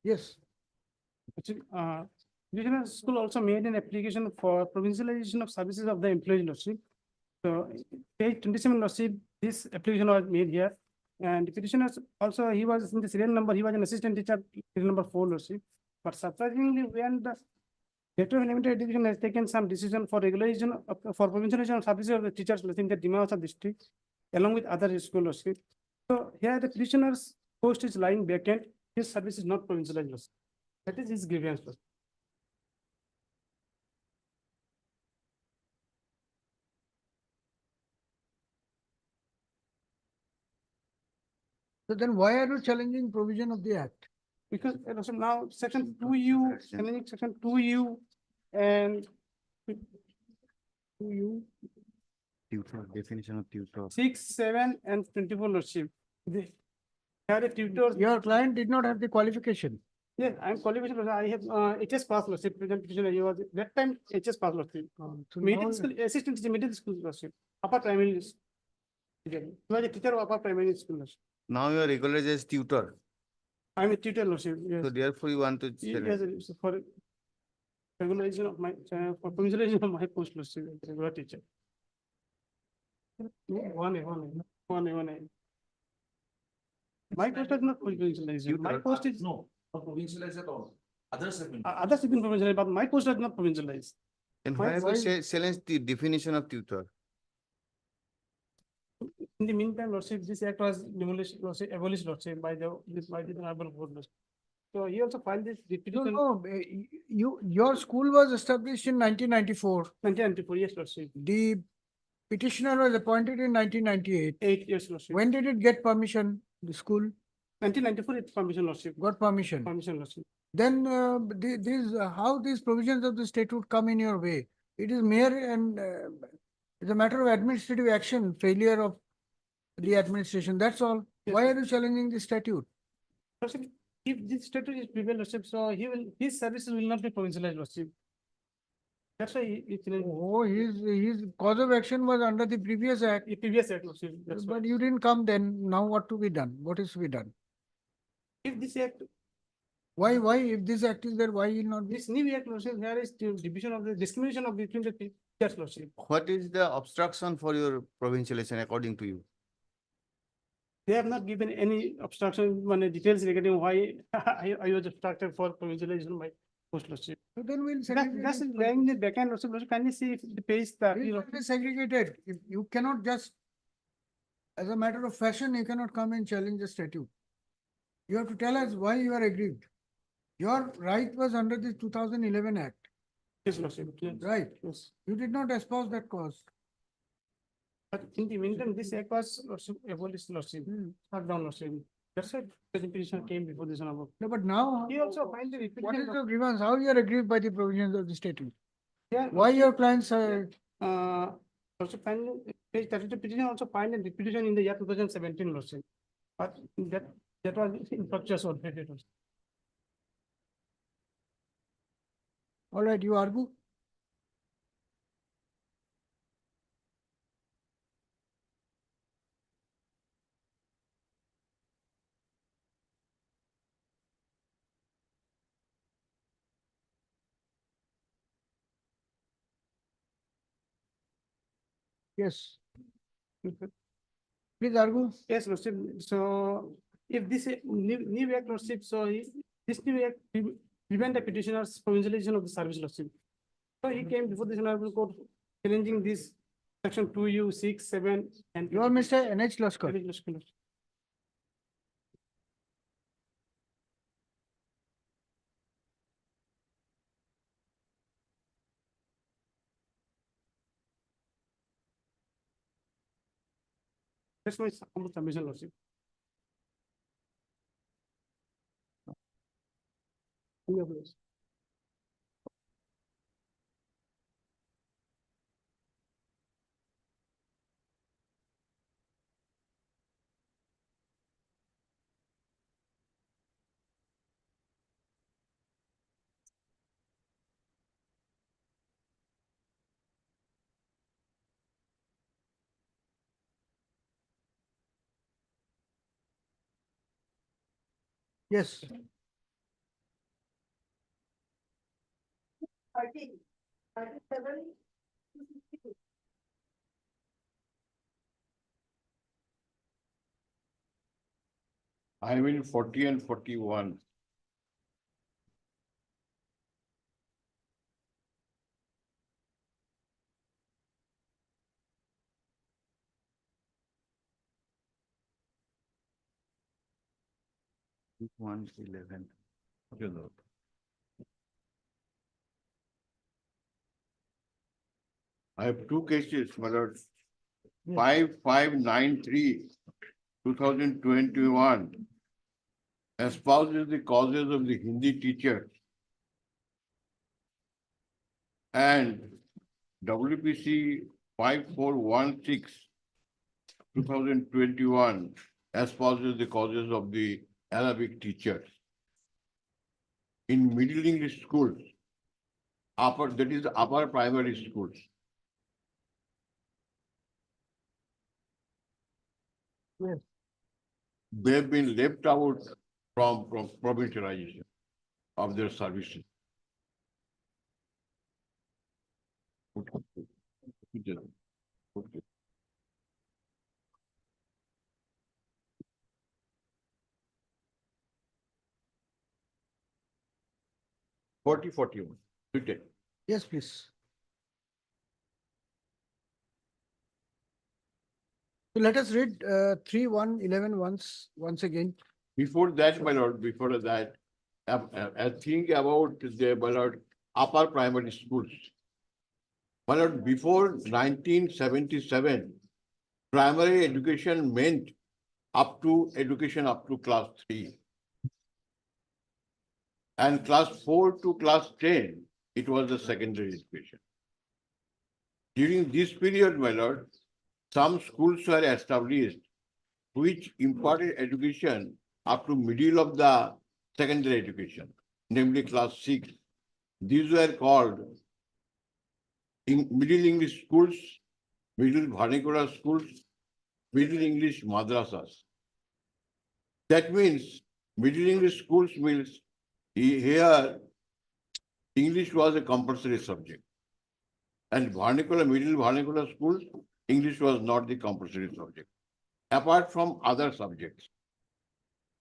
Yes. Actually, regional school also made an application for provincialization of services of the employee lordship. So page 27 lordship, this application was made here. And the petitioners also, he was in the serial number, he was an assistant teacher, serial number 4 lordship. But surprisingly, when the Director of Elementary Education has taken some decision for regulation for provincialization of services of the teachers within the Dimawasa district, along with other school lordship. So here the petitioner's post is lying vacant, his service is not provincialized lordship. That is his grievance. So then why are you challenging provision of the act? Because now section 2U, section 2U and 2U, Tutor, definition of tutor. 6, 7 and 24 lordship. They had a tutor. Your client did not have the qualification. Yes, I am qualification. I have HS pass lordship. Present petitioner. He was that time HS pass lordship. So Middle now- school assistant teacher, middle school lordship. Upper primary. He was a teacher of upper primary school lordship. Now you are regularized as tutor. I am a tutor lordship. Yes. So therefore you want to. Yes, it's for regularization of my for provincialization of my post lordship, regular teacher. One. My post is not provincialized. My post is, No, not provincialized at all. Others have been. others have been provincialized, but my post is not provincialized. And Why- why have why- you challenged the definition of tutor? In the meantime, Lordship, this act was demolished, Lordship, abolished, Lordship, by the Honorable Court, Lordship. So he also filed this No, petition no, your school was established in 1994. 1994, yes, Lordship, The petitioner was appointed in 1998. 8 years, Lordship. When did it get permission? The school 1994, it's permission, Lordship, got permission. permission, Lordship. Then how these provisions of the statute come in your way? It is mere and it's a matter of administrative action, failure of the administration. That's all. Yes, Why sir. are you challenging the statute? Lordship, if this statute is prevailed, Lordship, so his services will not be provincialized, Lordship. That's why it's in Oh, his cause of action was under the previous act, a previous act, Lordship. That's why. but you didn't come then. Now what to be done? What is to be done? If this act, Why, if this act is there, why will not be? this new act, Lordship, here is the division of the discrimination of between the teachers, Lordship. What is the obstruction for your provincialization according to you? They have not given any obstruction, details regarding why I was obstructed for provincialization by post, Lordship. So then we'll That's segregate it. lying in the back end, Lordship. Can you see if the page that, It will be segregated. If you cannot just, as a matter of fashion, you cannot come and challenge the statute. You have to tell us why you are aggrieved. Your right was under the 2011 Act, yes, Lordship, yes. right? Yes. You did not espouse that cause. But in the meantime, this act was, Lordship, abolished, Lordship, not down, Lordship. That's why the petition came before this honorable. No, but now, He also filed the what is repetition your of, grievance? How you are aggrieved by the provisions of the statute? yeah, Why your clients are, also filed, page 32 petition also filed a repetition in the year 2017, Lordship. But that was infructuous or fated. all right, you argue? Yes. Please argue. Yes, Lordship. So if this new act, Lordship, so this new act prevent the petitioner's provincialization of the service, Lordship. So he came before this honorable court challenging this section 2U, 6, 7, and. You are Mr. N.H. Laskar. N.H. Laskar, Lordship. That's my submission, Lordship. Yeah, please. Yes. 30, 37, 262. I mean 40 and 41. One 11. I have two cases, my lord. 5593, 2021. Espouses the causes of the Hindi teachers. And WPC 5416, 2021. Espouses the causes of the Arabic teachers. In middle English schools, that is upper primary schools. Yes. They've been left out from provincialization of their services. 41. Written. Yes, please. So let us read 3-1-11 once again. Before that, my lord, before that, I think about the, my lord, upper primary schools. My lord, before 1977, primary education meant education up to class 3. And class 4 to class 10, it was the secondary education. During this period, my lord, some schools were established which imparted education up to middle of the secondary education, namely class 6. These were called Middle English schools, Middle Vernacular schools, Middle English madrasas. That means Middle English schools means here English was a compulsory subject. And Middle Vernacular schools, English was not the compulsory subject. Apart from other subjects,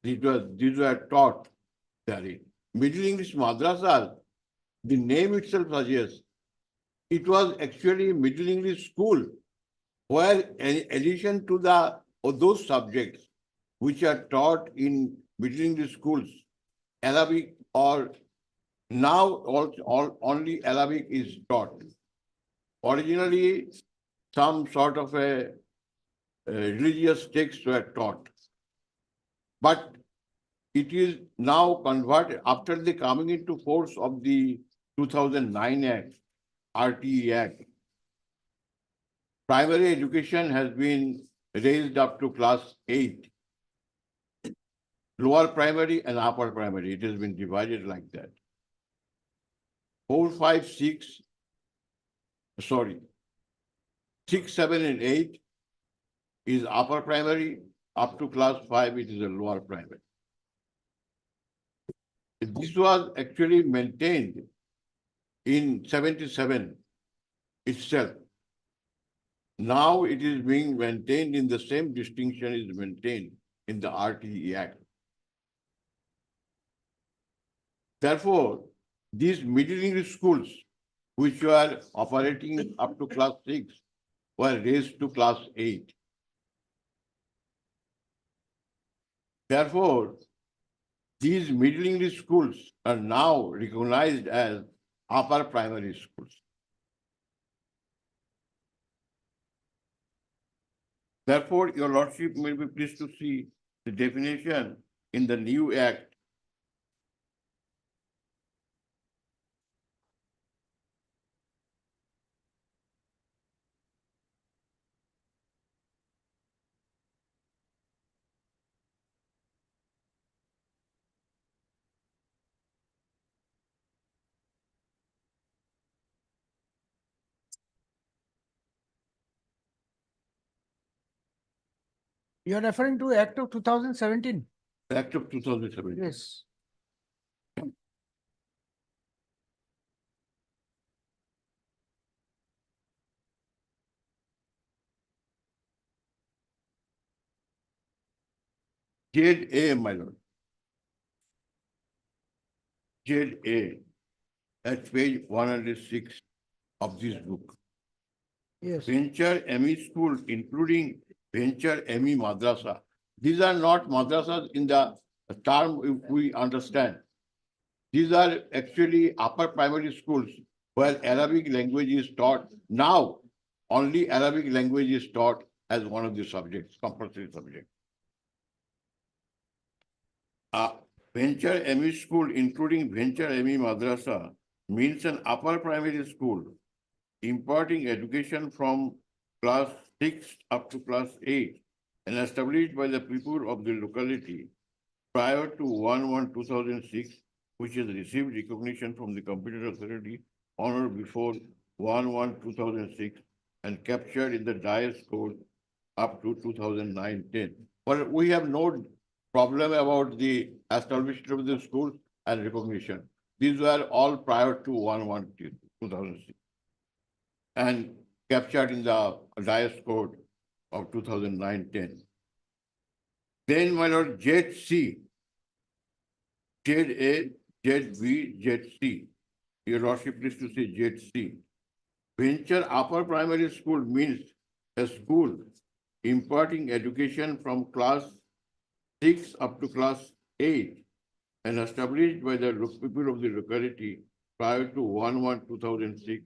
these were taught therein. Middle English madrasas, the name itself suggests, it was actually Middle English school, where in addition to those subjects which are taught in Middle English schools, Arabic or now only Arabic is taught. Originally, some sort of a religious texts were taught. But it is now converted after the coming into force of the 2009 Act, RTE Act. Primary education has been raised up to class 8. Lower primary and upper primary, it has been divided like that. 4, 5, 6, 6, 7, and 8 is upper primary. Up to class 5, it is a lower primary. This was actually maintained in 77 itself. Now it is being maintained in the same distinction is maintained in the RTE Act. Therefore, these Middle English schools, which were operating up to class 6, were raised to class 8. Therefore, these Middle English schools are now recognized as upper primary schools. Therefore, your lordship may be pleased to see the definition in the new act. You are referring to Act of 2017? Act of 2017. Yes. ZA, my lord. ZA at page 106 of this book. Yes. Venture ME school, including Venture ME madrasa. These are not madrasas in the term we understand. These are actually upper primary schools where Arabic language is taught. Now, only Arabic language is taught as one of the subjects, compulsory subject. Venture ME school, including Venture ME madrasa, means an upper primary school imparting education from class 6 up to class 8 and established by the people of the locality prior to 1/1/2006, which has received recognition from the Competent Authority on or before 1/1/2006 and captured in the Dias Code up to 2009-10. But we have no problem about the establishment of the schools and recognition. These were all prior to 1/1/2006 and captured in the Dias Code of 2009-10. Then, my lord, ZC, ZA, ZB, ZC, Your Lordship, please to see Z.C. Venture upper primary school means a school imparting education from class 6 up to class 8 and established by the people of the locality prior to 1/1/2006,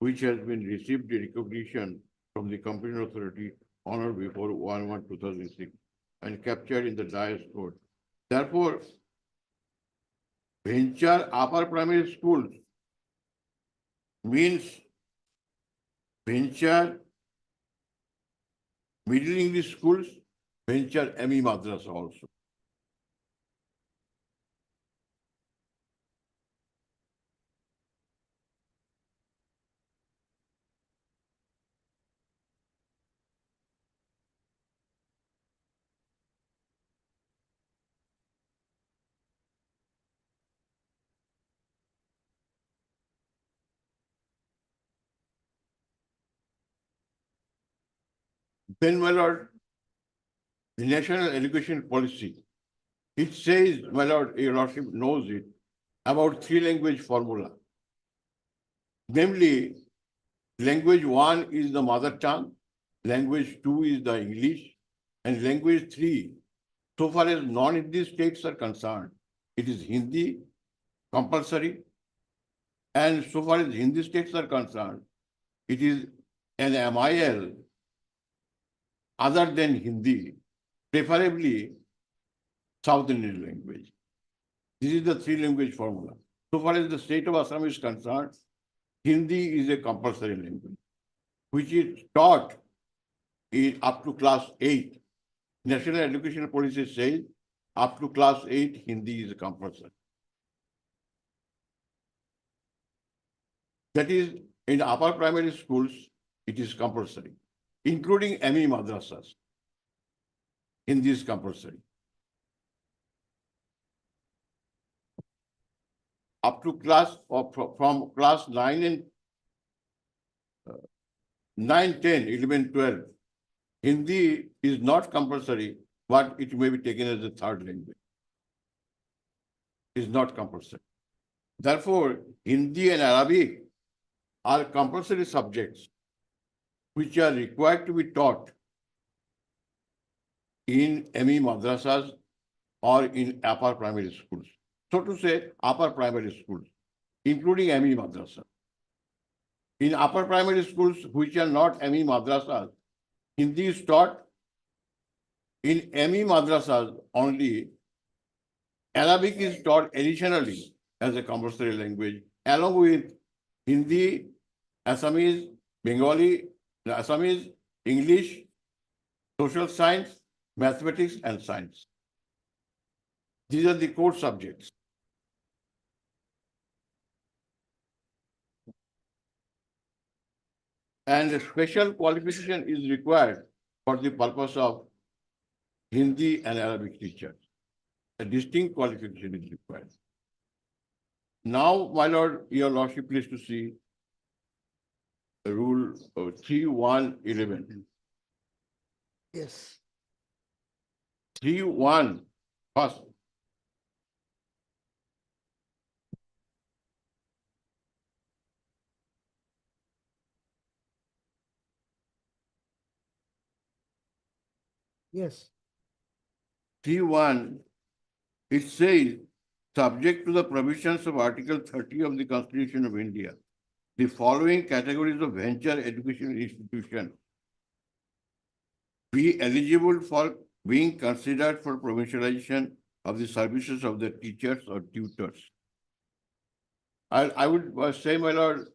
which has been received the recognition from the competent authority on or before 1/1/2006 and captured in the Dias Code. Therefore, venture upper primary schools means venture middle English schools, venture ME Madrasa also. Then, my lord, the national education policy, it says, my lord, your lordship knows it, about three language formula. Namely, language 1 is the mother tongue, language 2 is the English, and language 3, so far as non-Hindi states are concerned, it is Hindi compulsory, and so far as Hindi states are concerned, it is an MIL other than Hindi, preferably South Indian language. This is the three language formula. So far as the state of Assam is concerned, Hindi is a compulsory language, which is taught in up to class 8. National Education Policy says up to class 8, Hindi is compulsory. That is, in upper primary schools, it is compulsory, including ME madrasas. Hindi is compulsory. Up to class, or from class 9 and 9, 10, 11, 12, Hindi is not compulsory, but it may be taken as a third language. It is not compulsory. Therefore, Hindi and Arabic are compulsory subjects which are required to be taught in ME madrasas or in upper primary schools. So to say, upper primary schools, including ME madrasa. In upper primary schools, which are not ME madrasas, Hindi is taught. In ME madrasas only, Arabic is taught additionally as a compulsory language, along with Hindi, Assamese, Bengali, Assamese, English, social science, mathematics, and science. These are the core subjects. And a special qualification is required for the purpose of Hindi and Arabic teachers. A distinct qualification is required. Now, my lord, your lordship, please to see the rule 3.1.11. Yes. 3.1 first. Yes. 3.1, it says, subject to the provisions of Article 30 of the Constitution of India, the following categories of venture education institutions be eligible for being considered for provincialization of the services of the teachers or tutors. I would say, my lord,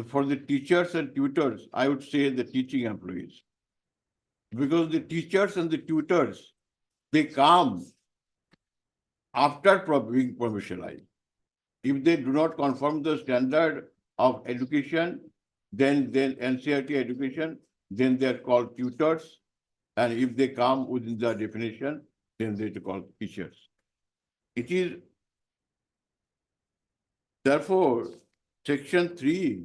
for the teachers and tutors, I would say the teaching employees. Because the teachers and the tutors, they come after being provincialized. If they do not conform the standard of education, then NCERT education, then they are called tutors. And if they come within the definition, then they are called teachers. It is, therefore, Section 3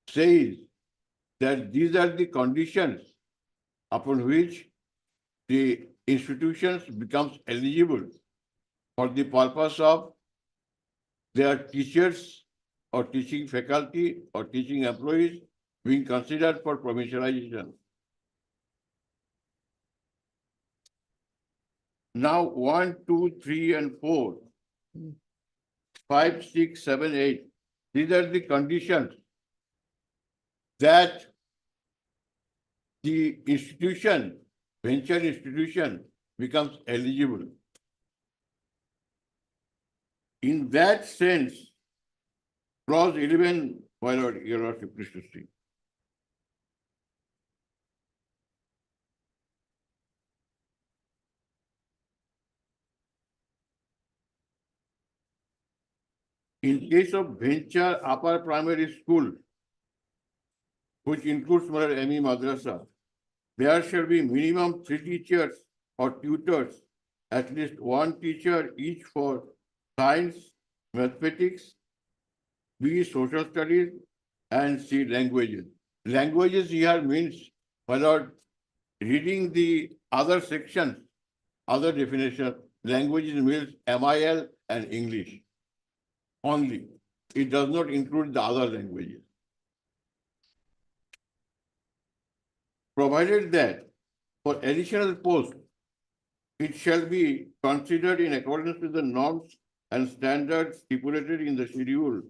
says that these are the conditions upon which the institutions becomes eligible for the purpose of their teachers or teaching faculty or teaching employees being considered for provincialization. Now, 1, 2, 3, and 4, 5, 6, 7, 8. These are the conditions that the institution, venture institution, becomes eligible. In that sense, clause 11, my lord, your lordship, please to see. In case of venture upper primary school, which includes ME Madrasa, there shall be minimum 3 teachers or tutors, at least 1 teacher each for science, mathematics, B social studies, and C languages. Languages here means, my lord, reading the other sections, other definition, languages means MIL and English only. It does not include the other languages. Provided that for additional posts, it shall be considered in accordance with the norms and standards stipulated in the schedule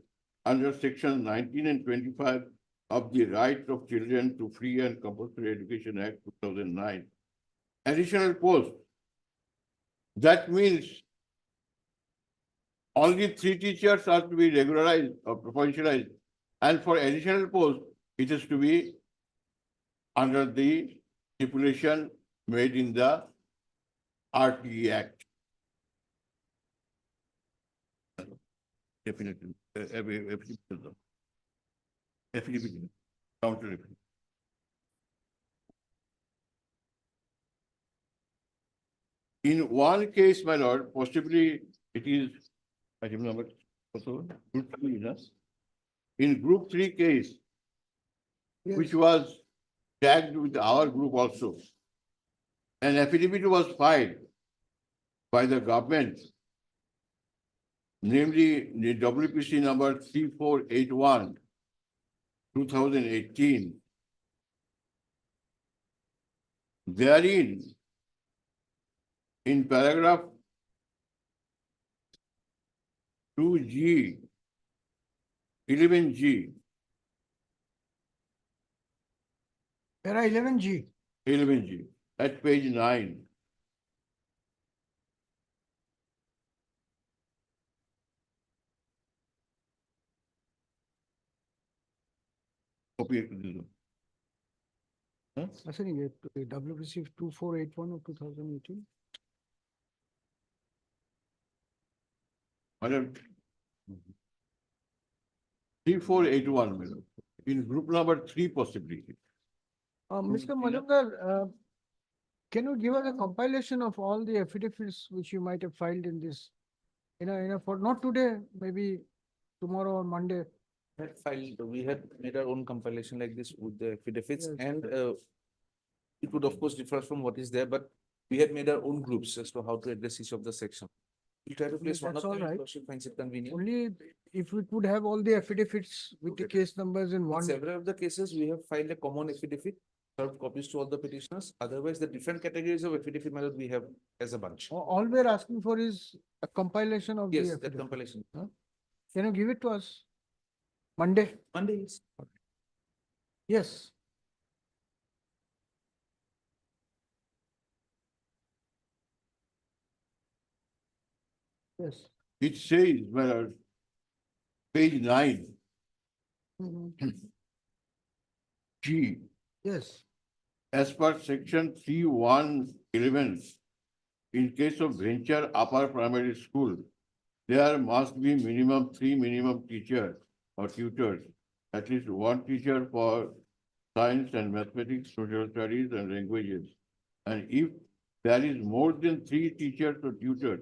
under sections 19 and 25 of the Right of Children to Free and Compulsory Education Act 2009. Additional posts. That means only 3 teachers are to be regularized or provincialized, and for additional posts, it is to be under the stipulation made in the RTE Act. Definitely. Affidavit. Counter affidavit. In one case, my lord, possibly it is item number also group 3, yes? In group 3 case, which was tagged with our group also, an affidavit was filed by the government, namely the WPC number 3481, 2018. Therein, in paragraph 2G, 11G, Para 11G. 11G, at page 9. Copy it to this one. Huh? I think WPC 2481 of 2018. Madam, 3481, madam. In group number 3 possibly. Mr. Majumdar, can you give us a compilation of all the affidavits which you might have filed in this? For not today, maybe tomorrow or Monday. We had made our own compilation like this with the affidavits, Yes. and it would of course differ from what is there, but we had made our own groups as to how to address each of the section. We'll try to place one That's of all them if right. Lordship finds it convenient. Only if we could have all the affidavits with the Okay. case numbers in In one. several of the cases, we have filed a common affidavit, served copies to all the petitioners. Otherwise, the different categories of affidavit method we have as a bunch. All we're asking for is a compilation of the Yes, that affidavit. compilation. Can you give it to us? Monday? Monday is. Yes. Yes. It says, well, page 9, G, Yes. as per section 3111, in case of venture upper primary school, there must be minimum 3 minimum teachers or tutors, at least 1 teacher for science and mathematics, social studies, and languages. And if there is more than 3 teachers or tutors,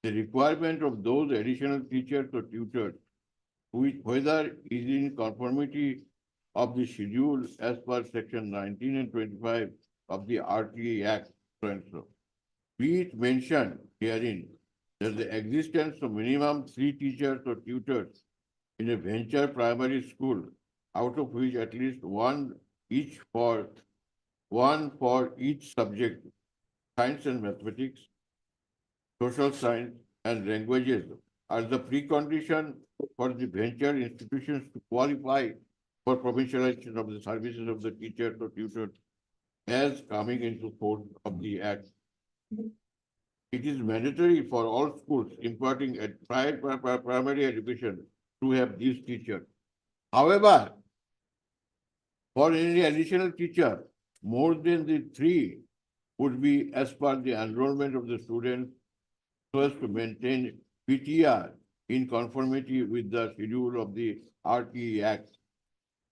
the requirement of those additional teachers or tutors, whether is in conformity of the schedule as per section 19 and 25 of the RTE Act, so and so. Be it mentioned herein that the existence of minimum 3 teachers or tutors in a venture primary school, out of which at least one for each subject, science and mathematics, social science and languages are the precondition for the venture institutions to qualify for provincialization of the services of the teachers or tutors as coming into force of the Act. It is mandatory for all schools imparting a primary education to have these teachers. However, for any additional teacher, more than the 3 would be as per the enrollment of the student so as to maintain PTR in conformity with the schedule of the RTE Act.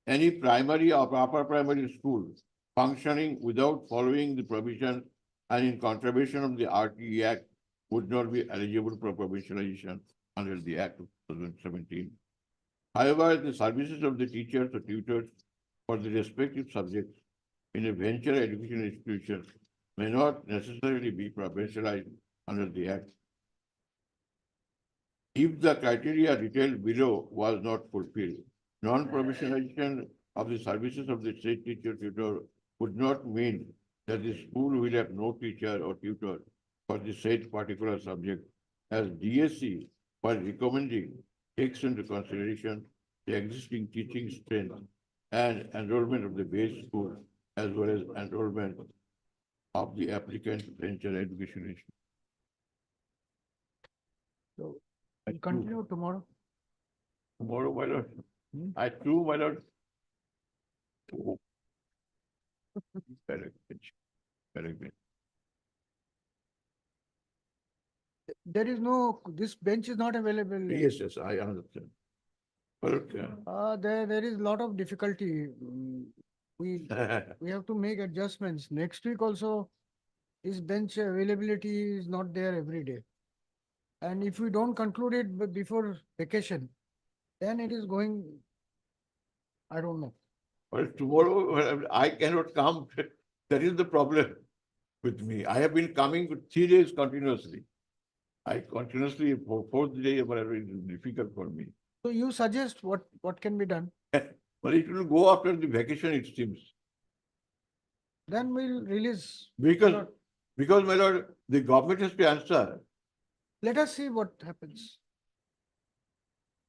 Any primary or upper primary school functioning without following the provision and in contravention of the RTE Act would not be eligible for provincialization under the Act of 2017. However, the services of the teachers or tutors for the respective subjects in a venture education institution may not necessarily be provincialized under the Act. If the criteria detailed below was not fulfilled, non-provincialization of the services of the state teacher tutor would not mean that the school will have no teacher or tutor for the said particular subject, as DSC, while recommending, takes into consideration the existing teaching strength and enrollment of the base school, as well as enrollment of the applicant venture education institution. So we'll continue tomorrow. Tomorrow, my lord. I too, my lord. Correct. Correct. There is no, this bench is not available. Yes, I understand. But, There is a lot of difficulty. We have to make adjustments. Next week also, this bench availability is not there every day. And if we don't conclude it before vacation, then it is going, I don't know. well, tomorrow, I cannot come. That is the problem with me. I have been coming 3 days continuously. I continuously, for 4th day, but it is difficult for me. So you suggest what can be done? But it will go after the vacation, it seems. Then we'll release. Because, my lord, the government has to answer. Let us see what happens.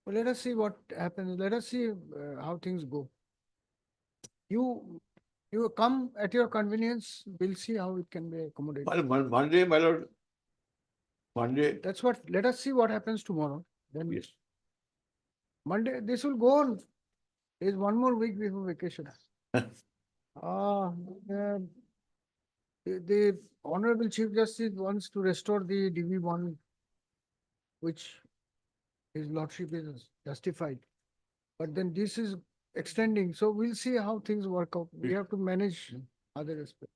Let us see what happens. Let us see how things go. You come at your convenience. We'll see how it can be accommodated. Well, Monday, my lord. Monday. That's what, let us see what happens tomorrow. Then Yes. Monday, this will go on. There's one more week before vacation. The Honorable Chief Justice wants to restore the DV1, which his lordship is justified. But then this is extending, so we'll see how things work out. We have to manage other aspects.